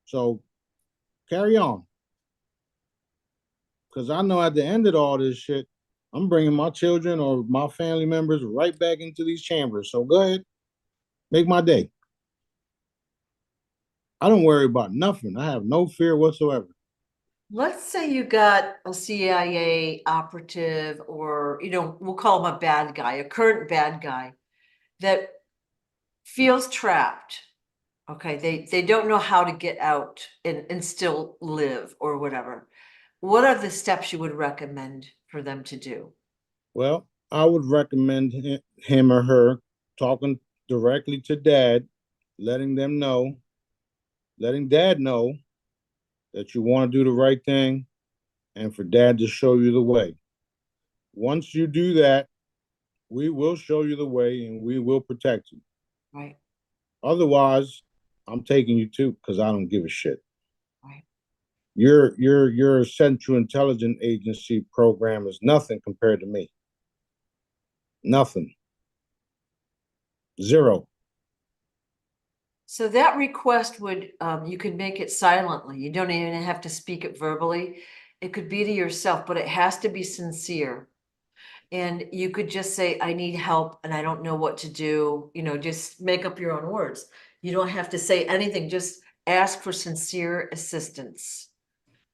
So carry on, because I know at the end of all this shit, I'm bringing my children or my family members right back into these chambers. So go ahead, make my day. I don't worry about nothing. I have no fear whatsoever. Let's say you got a CIA operative, or, we'll call him a bad guy, a current bad guy that feels trapped. Okay, they don't know how to get out and still live or whatever. What are the steps you would recommend for them to do? Well, I would recommend him or her talking directly to dad, letting them know, letting dad know that you want to do the right thing and for dad to show you the way. Once you do that, we will show you the way and we will protect you. Right, Otherwise, I'm taking you too because I don't give a shit. right. Your Central Intelligence Agency program is nothing compared to me. Nothing. Zero. So that request would, you could make it silently. You don't even have to speak it verbally. It could be to yourself, but it has to be sincere. And you could just say, I need help and I don't know what to do. Just make up your own words. You don't have to say anything, just ask for sincere assistance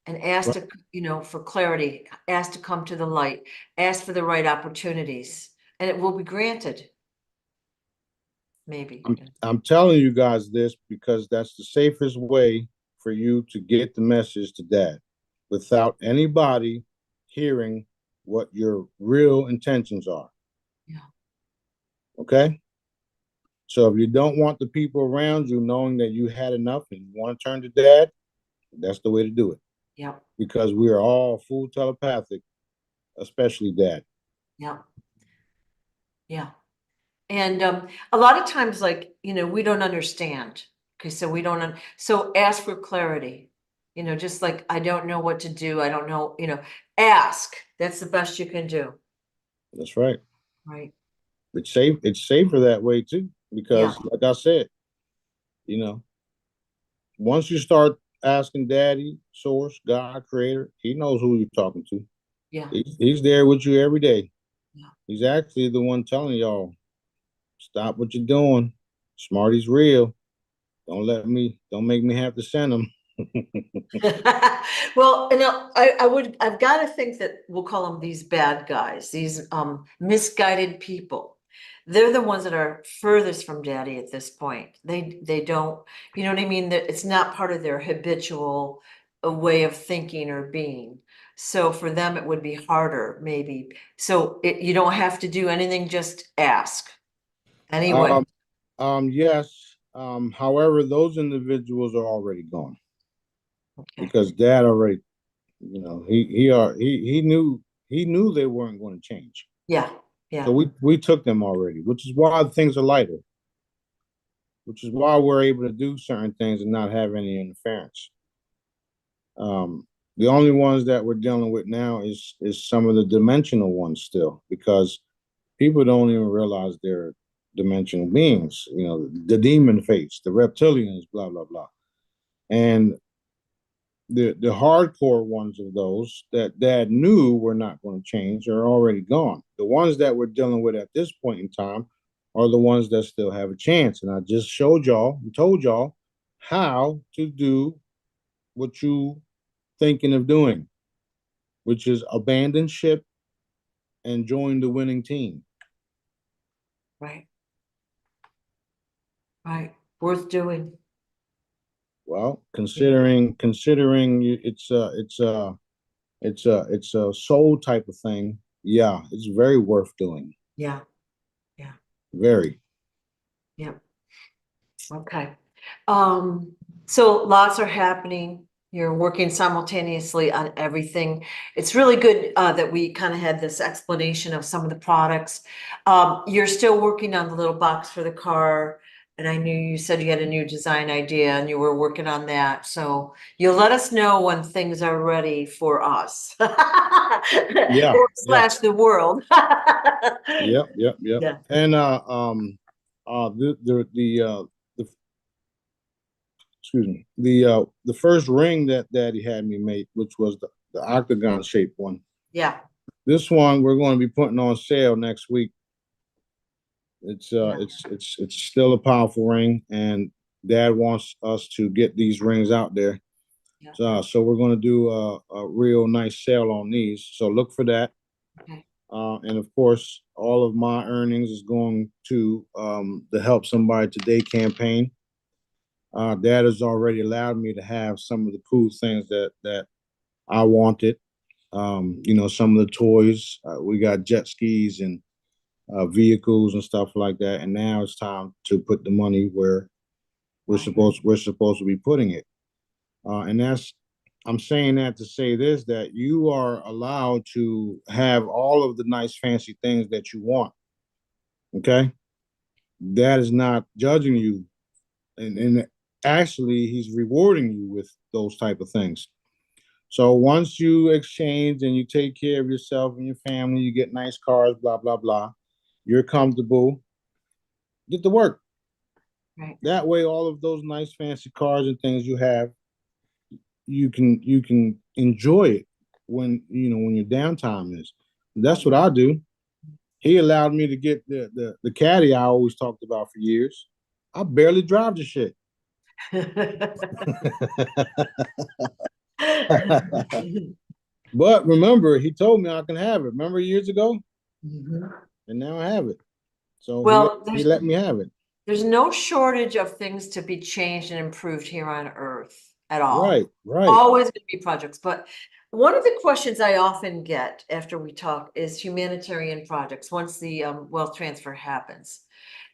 and ask to, for clarity, ask to come to the light, ask for the right opportunities, and it will be granted. Maybe. I'm telling you guys this because that's the safest way for you to get the message to dad without anybody hearing what your real intentions are. Yeah. Okay? So if you don't want the people around you knowing that you had enough and you want to turn to dad, that's the way to do it. Yeah. Because we are all full telepathic, especially dad. Yeah. Yeah. And a lot of times, like, we don't understand. Okay, so we don't, so ask for clarity. Just like, I don't know what to do. I don't know, ask. That's the best you can do. That's right. Right. It's safe. It's safer that way too, Yeah. because like I said, you know, once you start asking daddy, source, God, creator, he knows who you're talking to. Yeah. He's there with you every day. Yeah. He's actually the one telling y'all, stop what you're doing. Smarty's real. Don't make me have to send him. Well, I've got to think that we'll call them these bad guys, these misguided people. They're the ones that are furthest from daddy at this point. They don't, you know what I mean? That it's not part of their habitual way of thinking or being. So for them, it would be harder, maybe. So you don't have to do anything, just ask. Anyway, Um, yes. However, those individuals are already gone okay. because dad already, he knew they weren't going to change. Yeah, So yeah, we took them already, which is why things are lighter, which is why we're able to do certain things and not have any interference. The only ones that we're dealing with now is some of the dimensional ones still, because people don't even realize they're dimensional beings. The demon face, the reptilians, blah blah blah, and the hardcore ones of those that dad knew were not going to change are already gone. The ones that we're dealing with at this point in time are the ones that still have a chance. And I just showed y'all and told y'all how to do what you thinking of doing, which is abandon ship and join the winning team. right, right. Worth doing. Well, Yeah. considering it's it's a soul type of thing. Yeah, it's very worth doing. Yeah. Yeah. Very. Yeah. Okay. So lots are happening. You're working simultaneously on everything. It's really good that we kind of had this explanation of some of the products. You're still working on the little box for the car, and I knew you said you had a new design idea and you were working on that. So you'll let us know when things are ready for us. Yeah, Or yeah, slash the world. yep. Yeah. And the excuse me, the first ring that Daddy had me make, which was the octagon shaped one. Yeah. This one we're going to be putting on sale next week. Yeah. It's still a powerful ring, and Dad wants us to get these rings out there. Yeah. So we're going to do a real nice sale on these. So look for that. Okay. And of course, all of my earnings is going to the Help Somebody Today campaign. Dad has already allowed me to have some of the cool things that I wanted. Some of the toys. We got jet skis and vehicles and stuff like that. And now it's time to put the money where we're supposed to be putting it. And that's I'm saying that to say this, that you are allowed to have all of the nice fancy things that you want. Okay. That is not judging you. And actually he's rewarding you with those type of things. So once you exchange and you take care of yourself and your family, you get nice cars, blah, blah, blah, you're comfortable, get to work. Right. That way, all of those nice fancy cars and things you have, you can enjoy it when your downtime is. That's what I do. He allowed me to get the caddy I always talked about for years. I barely drive the shit. But remember, he told me I can have it. Remember years ago? Mhm. And now I have it. So Well, he let me have it. there's no shortage of things to be changed and improved here on Earth at all. Right. Always going to be projects. But one of the questions I often get after we talk is humanitarian projects once the wealth transfer happens.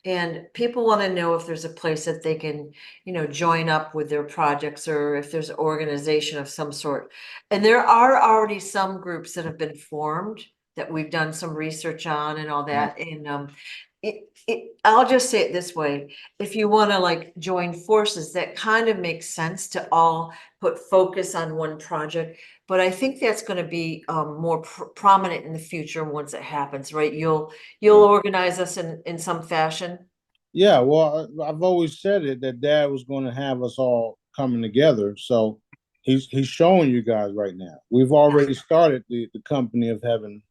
And people want to know if there's a place that they can, join up with their projects or if there's an organization of some sort. And there are already some groups that have been formed that we've done some research on and all that. And I'll just say it this way. If you want to like join forces, that kind of makes sense to all put focus on one project. But I think that's going to be more prominent in the future once it happens, right? You'll organize us in some fashion. Yeah, well, I've always said it that Dad was going to have us all coming together. So he's showing you guys right now. We've already started the Company of Heaven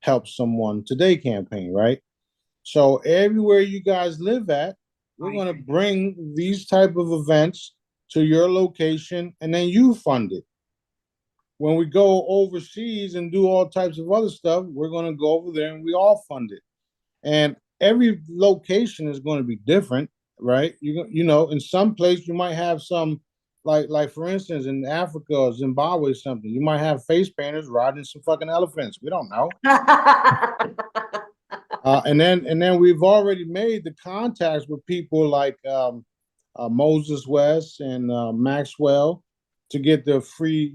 Help Someone Today campaign, right? So everywhere you guys live at, we're going to bring these type of events to your location, and then you fund it. When we go overseas and do all types of other stuff, we're going to go over there and we all fund it. And every location is going to be different, right? In some place you might have some, like for instance in Africa or Zimbabwe or something, you might have face painters riding some fucking elephants. We don't know. And then we've already made the contacts with people like Moses West and Maxwell to get the free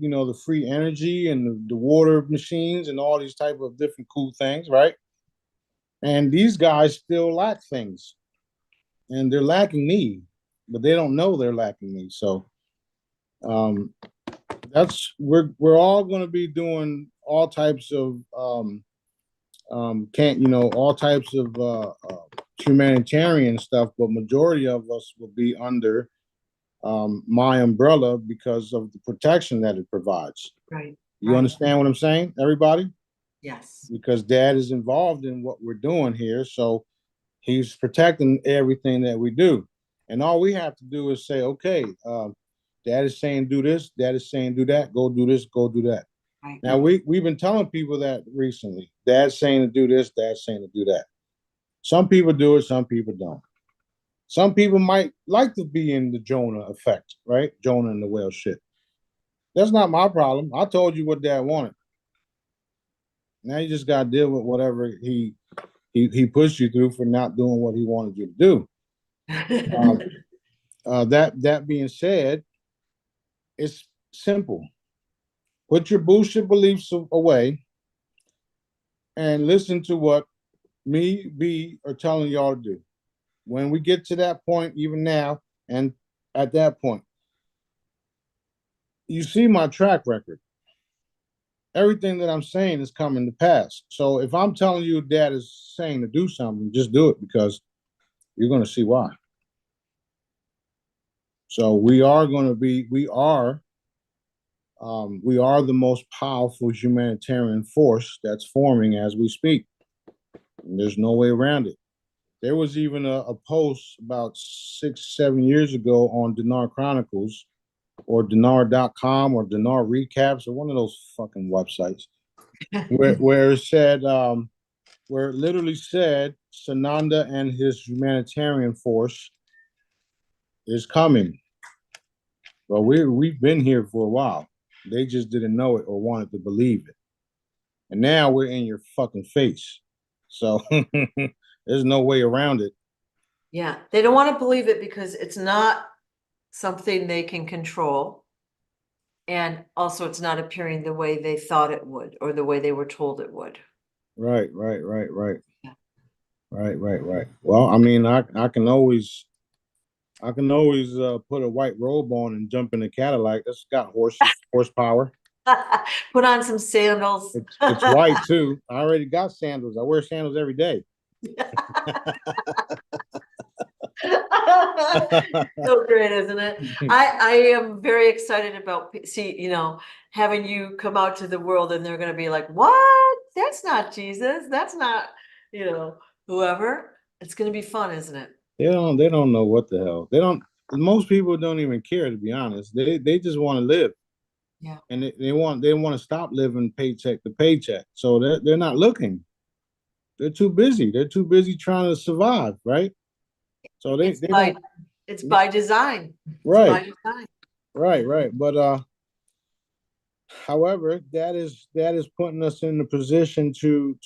energy and the water machines and all these type of different cool things, right? And these guys still lack things, and they're lacking me, but they don't know they're lacking me. So um, we're all going to be doing all types of can't all types of humanitarian stuff, but majority of us will be under my umbrella because of the protection that it provides. Right. You understand what I'm saying, everybody? Yes. Because Dad is involved in what we're doing here, so he's protecting everything that we do. And all we have to do is say, okay, Dad is saying do this, Dad is saying do that, go do this, go do that. Right. Now we've been telling people that recently. Dad's saying to do this, Dad's saying to do that. Some people do it, some people don't. Some people might like to be in the Jonah effect, right? Jonah and the whale shit. That's not my problem. I told you what Dad wanted. Now you just got to deal with whatever he pushed you through for not doing what he wanted you to do. That being said, it's simple. Put your bullshit beliefs away and listen to what me, B are telling y'all to do. When we get to that point, even now, and at that point, you see my track record. Everything that I'm saying is coming to pass. So if I'm telling you Dad is saying to do something, just do it because you're going to see why. So we are the most powerful humanitarian force that's forming as we speak. And there's no way around it. There was even a post about 6, 7 years ago on Dinar Chronicles or Dinar.com or Dinar Recaps or one of those fucking websites where it said, where it literally said Sananda and his humanitarian force is coming. Well, we've been here for a while. They just didn't know it or wanted to believe it. And now we're in your fucking face. So there's no way around it. Yeah, they don't want to believe it because it's not something they can control. And also it's not appearing the way they thought it would or the way they were told it would. Right. Yeah. Right. Well, I mean, I can always put a white robe on and jump in a Cadillac. That's got horsepower. Put on some sandals. It's white too. I already got sandals. I wear sandals every day. So great, isn't it? I am very excited about having you come out to the world and they're going to be like, what? That's not Jesus. That's not, whoever. It's going to be fun, isn't it? They don't know what the hell. They don't Most people don't even care, to be honest. They just want to live. Yeah. And they want to stop living paycheck to paycheck. So they're not looking. They're too busy. They're too busy trying to survive, right? So It's by design. It's right, by design. right. But however, that is putting us in the position to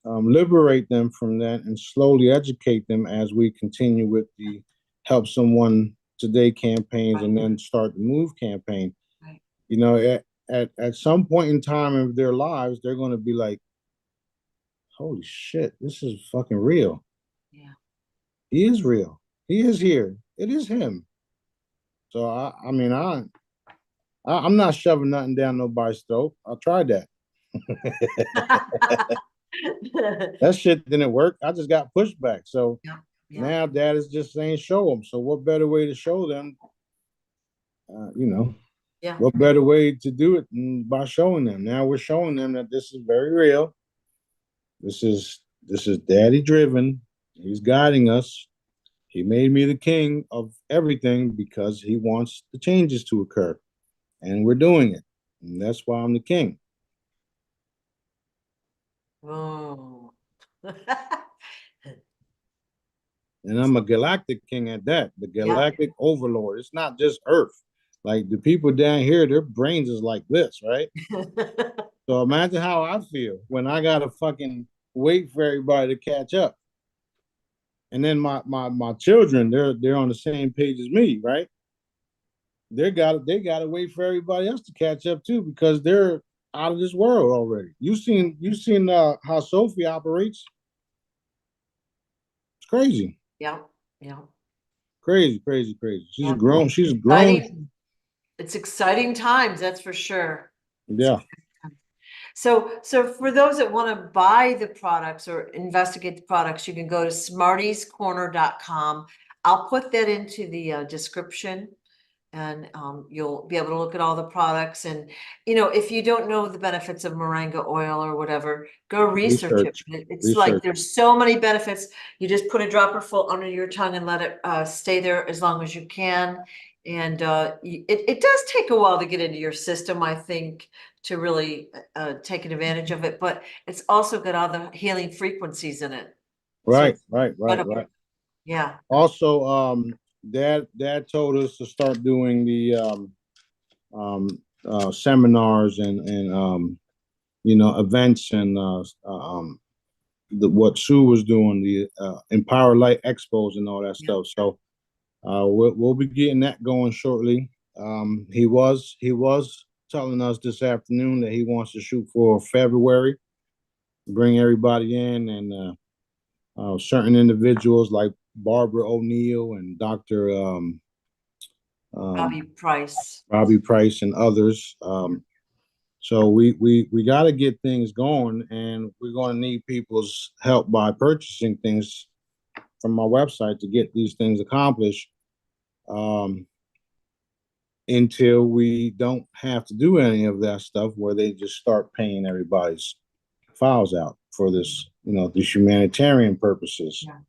liberate them from that and slowly educate them as we continue with the Help Someone Today campaigns and then start the Move campaign. Right. You know, at some point in time of their lives, they're going to be like, holy shit, this is fucking real. Yeah. He is real. He is here. It is him. So I'm not shoving nothing down nobody's throat. I tried that. That shit didn't work. I just got pushback. So Yeah. now Dad is just saying show them. So what better way to show them? Yeah. What better way to do it than by showing them? Now we're showing them that this is very real. This is Daddy driven. He's guiding us. He made me the king of everything because he wants the changes to occur. And we're doing it. And that's why I'm the king. Oh. And I'm a galactic king at that, the galactic overlord. It's not just Earth. Like the people down here, their brains is like this, right? So imagine how I feel when I gotta fucking wait for everybody to catch up. And then my children, they're on the same page as me, right? They gotta wait for everybody else to catch up too because they're out of this world already. You seen how Sophie operates? It's crazy. Yeah. Crazy. She's grown. She's grown. It's exciting times, that's for sure. Yeah. So for those that want to buy the products or investigate the products, you can go to smartiescorner.com. I'll put that into the description and you'll be able to look at all the products. And, if you don't know the benefits of Moringa oil or whatever, go research it. It's like there's so many benefits. You just put a dropper full under your tongue and let it stay there as long as you can. And it does take a while to get into your system, I think, to really take advantage of it. But it's also got all the healing frequencies in it. Right. Yeah. Also, Dad told us to start doing the seminars and events and what Sue was doing, the Empower Light Expos and all that stuff. So we'll be getting that going shortly. He was telling us this afternoon that he wants to shoot for February, bring everybody in, and certain individuals like Barbara O'Neill and Dr. Bobby Price. Bobby Price and others. So we got to get things going, and we're going to need people's help by purchasing things from our website to get these things accomplished. Until we don't have to do any of that stuff, where they just start paying everybody's files out for this, these humanitarian purposes. Yeah.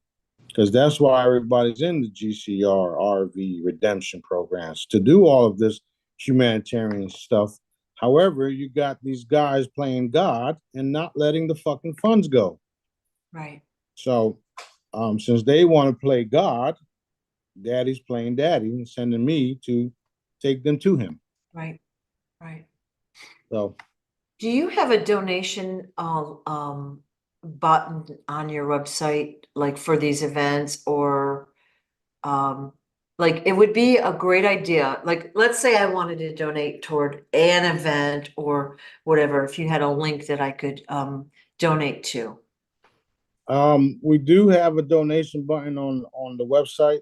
Because that's why everybody's in the GCR, RV redemption programs, to do all of this humanitarian stuff. However, you got these guys playing God and not letting the fucking funds go. Right. So, since they want to play God, Daddy's playing Daddy and sending me to take them to him. Right. Right. So, do you have a donation button on your website, like for these events, or like it would be a great idea. Like, let's say I wanted to donate toward an event or whatever, if you had a link that I could donate to. we do have a donation button on the website.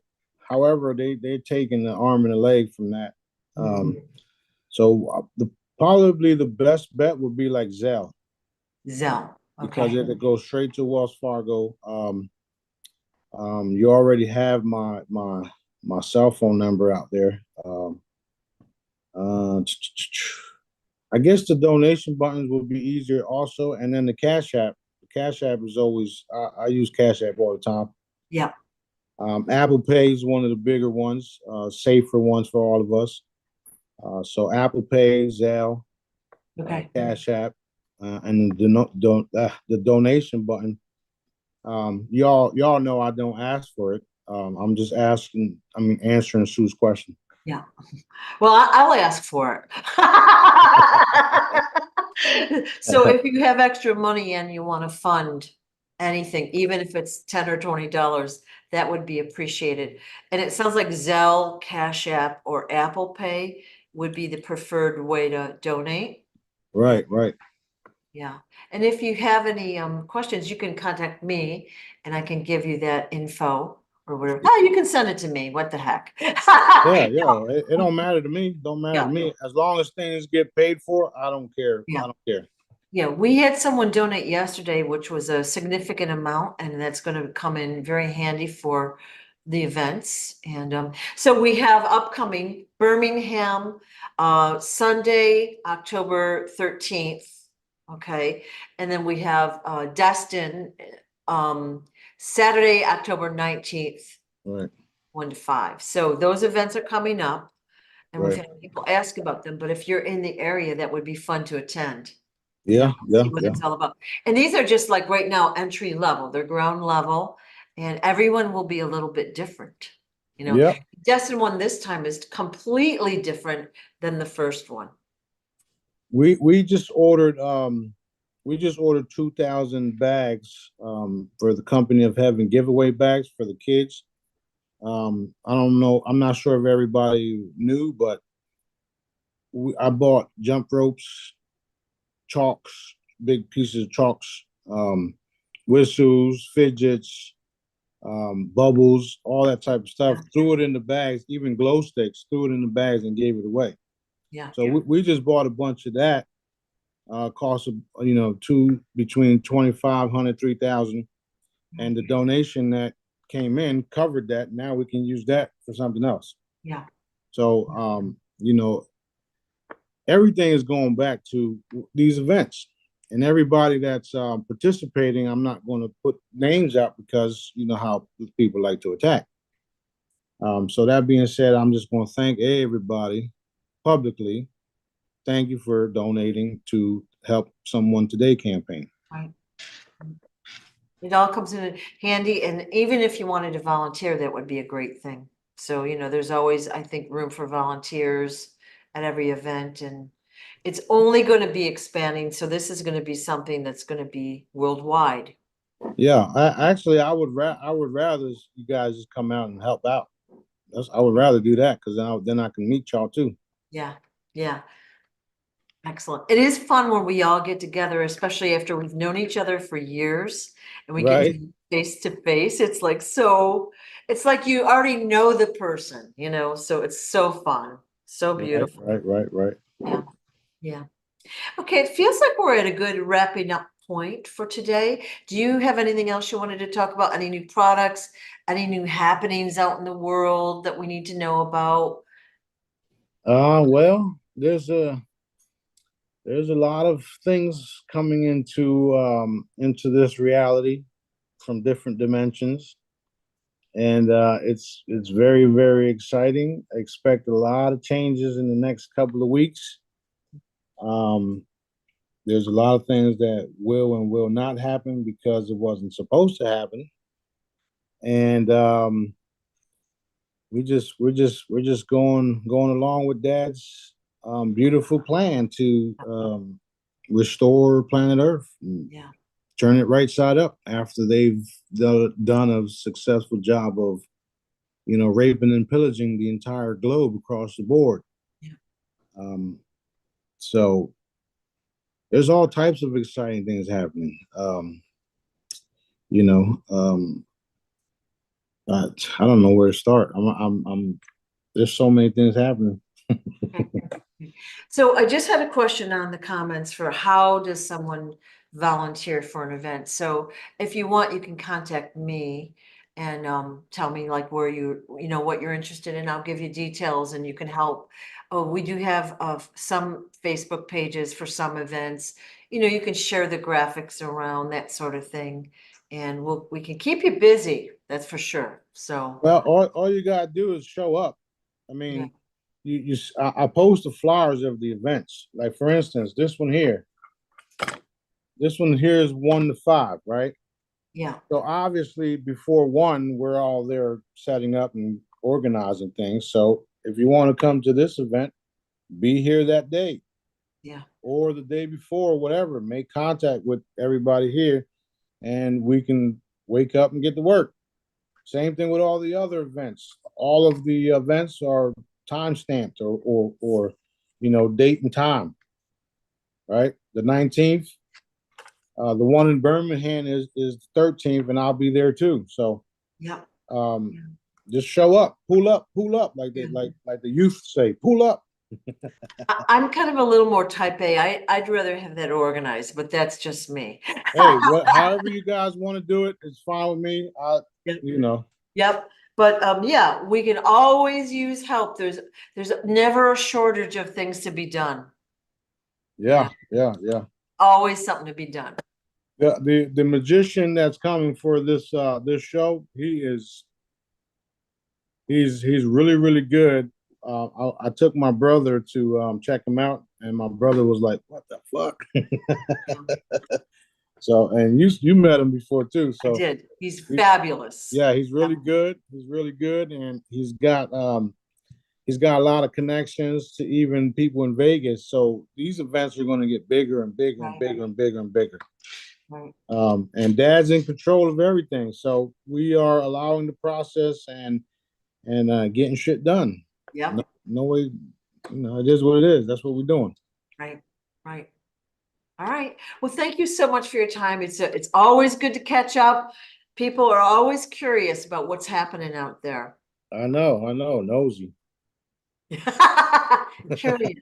However, they're taking the arm and a leg from that. So probably the best bet would be like Zelle. Zelle, Because okay. it goes straight to Wells Fargo. You already have my cell phone number out there. I guess the donation buttons would be easier also, and then the Cash App. The Cash App is always I use Cash App all the time. Yeah. Apple Pay is one of the bigger ones, safer ones for all of us. So Apple Pay, Zelle, Okay. Cash App, and the donation button. Y'all know I don't ask for it. I'm just answering Sue's question. Yeah. Well, I'll ask for it. So if you have extra money and you want to fund anything, even if it's $10 or $20, that would be appreciated. And it sounds like Zelle, Cash App, or Apple Pay would be the preferred way to donate. Right. Yeah. And if you have any questions, you can contact me and I can give you that info or whatever. Oh, you can send it to me. What the heck? Yeah. It don't matter to me. Don't matter to me. As long as things get paid for, I don't care. Yeah. I don't care. Yeah, we had someone donate yesterday, which was a significant amount, and that's going to come in very handy for the events. And so we have upcoming Birmingham, Sunday, October 13th. Okay. And then we have Destin, Saturday, October 19th. Right. 1 to 5. So those events are coming up, and we've had people ask about them. But if you're in the area, that would be fun to attend. Yeah. See what it's all about. And these are just like right now, entry level, they're ground level, and everyone will be a little bit different. Destin one this time is completely different than the first one. We just ordered 2,000 bags for the Company of Heaven giveaway bags for the kids. I don't know. I'm not sure if everybody knew, but I bought jump ropes, chalks, big pieces of chalks, whistles, fidgets, bubbles, all that type of stuff. Threw it in the bags, even glow sticks. Threw it in the bags and gave it away. Yeah. So we just bought a bunch of that. Cost between 2,500, 3,000, and the donation that came in covered that. Now we can use that for something else. Yeah. So everything is going back to these events, and everybody that's participating. I'm not going to put names out because you know how people like to attack. So that being said, I'm just going to thank everybody publicly. Thank you for donating to Help Someone Today campaign. Right. It all comes in handy, and even if you wanted to volunteer, that would be a great thing. So, there's always, I think, room for volunteers at every event, and It's only going to be expanding. So this is going to be something that's going to be worldwide. Yeah, I would rather you guys just come out and help out. I would rather do that because then I can meet y'all too. Yeah. Yeah. Excellent. It is fun when we all get together, especially after we've known each other for years and we get Right, to face to face. It's like you already know the person, so it's so fun, so right, beautiful. right. Yeah. Yeah. Okay. It feels like we're at a good wrapping up point for today. Do you have anything else you wanted to talk about? Any new products, any new happenings out in the world that we need to know about? Well, there's a lot of things coming into this reality from different dimensions, and it's very very exciting. I expect a lot of changes in the next couple of weeks. Um, there's a lot of things that will and will not happen because it wasn't supposed to happen, and we're just going along with Dad's beautiful plan to restore planet Earth, and Yeah. turn it right side up after they've done a successful job of raping and pillaging the entire globe across the board. Yeah. Um, so there's all types of exciting things happening. You know, I, I don't know where to start. I'm there's so many things happening. Okay. So I just had a question on the comments for how does someone volunteer for an event? So if you want, you can contact me and tell me like where what you're interested in. I'll give you details and you can help. Oh, we do have some Facebook pages for some events. You can share the graphics around that sort of thing, and we can keep you busy. That's for sure. So Well, all you gotta do is show up. I yeah, mean, I post the flyers of the events. Like for instance, this one here. This one here is 1 to 5, right? yeah, So obviously, before one, we're all there setting up and organizing things. So if you want to come to this event, be here that day yeah, or the day before, whatever. Make contact with everybody here, and we can wake up and get to work. Same thing with all the other events. All of the events are time stamped or date and time. Right, the 19th. The one in Birmingham is the 13th, and I'll be there too. So yeah, um, yeah. just pull up, like they Yeah. like the youth say, pull up. I'm kind of a little more type A. I'd rather have that organized, but that's just me. Hey, however you guys want to do it, it's fine with me. Yep. You know, Yep. But yeah, we can always use help. There's never a shortage of things to be done. yeah. Always something to be done. The magician that's coming for this show, he's really really good. I took my brother to check him out, and my brother was like, "What the fuck?" Yeah, So, and you met him before too. I So, did. He's he, fabulous. yeah, he's really good. He's really good, and he's got a lot of connections to even people in Vegas. So these events are going to get bigger and bigger and Right, bigger and bigger and bigger. right. And Dad's in control of everything, so we are allowing the process and getting shit done. Yep. No way, it is what it is. That's what we're doing. Right. Right. All right. Well, thank you so much for your time. It's always good to catch up. People are always curious about what's happening out there. I know, nosy. Curious.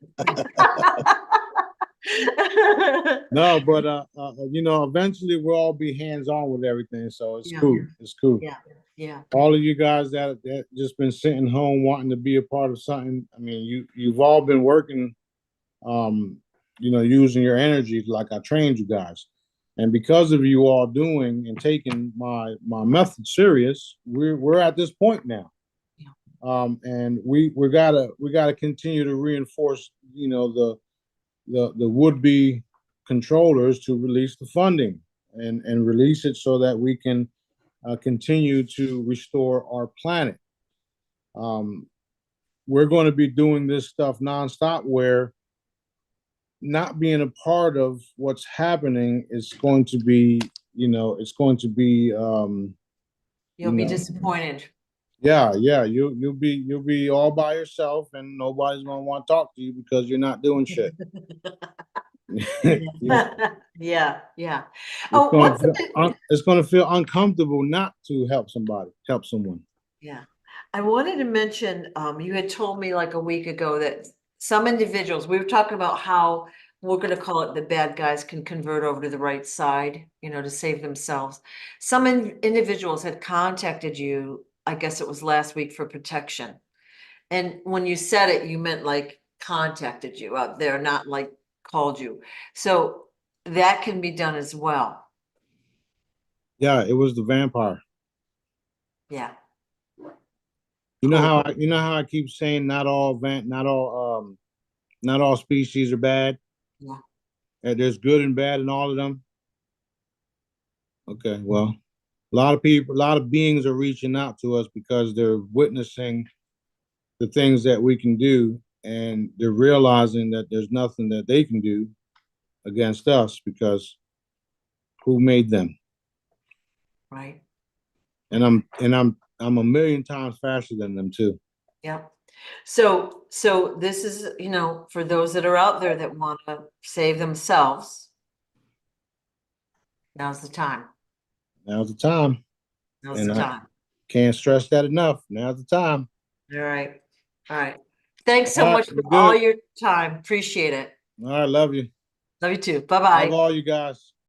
No, but eventually we'll all be hands on with everything, so it's Yeah, cool. It's cool. yeah, yeah. All of you guys that just been sitting home wanting to be a part of something. I mean, you've all been working, using your energy like I trained you guys, and because of you all doing and taking my method serious, we're at this point now. Yeah. And we gotta continue to reinforce, the would be controllers to release the funding and release it so that we can continue to restore our planet. Um, we're going to be doing this stuff nonstop where not being a part of what's happening is going to be, it's going to be, You'll be disappointed. yeah, you'll be all by yourself, and nobody's gonna want to talk to you because you're not doing shit. Yeah, yeah. It's Oh, gonna what's feel, the it's gonna feel uncomfortable not to help someone. Yeah, I wanted to mention, you had told me like a week ago that some individuals, we were talking about how we're gonna call it the bad guys can convert over to the right side, to save themselves. Some individuals had contacted you, I guess it was last week, for protection. And when you said it, you meant like contacted you out there, not like called you. So that can be done as well. Yeah, it was the vampire. Yeah, How cool. I keep saying not all species are bad. Yeah, There's good and bad in all of them. Okay, well, a lot of beings are reaching out to us because they're witnessing the things that we can do, and they're realizing that there's nothing that they can do against us because who made them? right. I'm a million times faster than them too. Yeah. So this is, for those that are out there that want to save themselves, now's the time. Now's the time, Now's the and I time. can't stress that enough. Now's the time. All right. All right. Thanks All so right, much for we're all good. your time. Appreciate it. All right, love you. Love you too. Love Bye-bye. all you guys.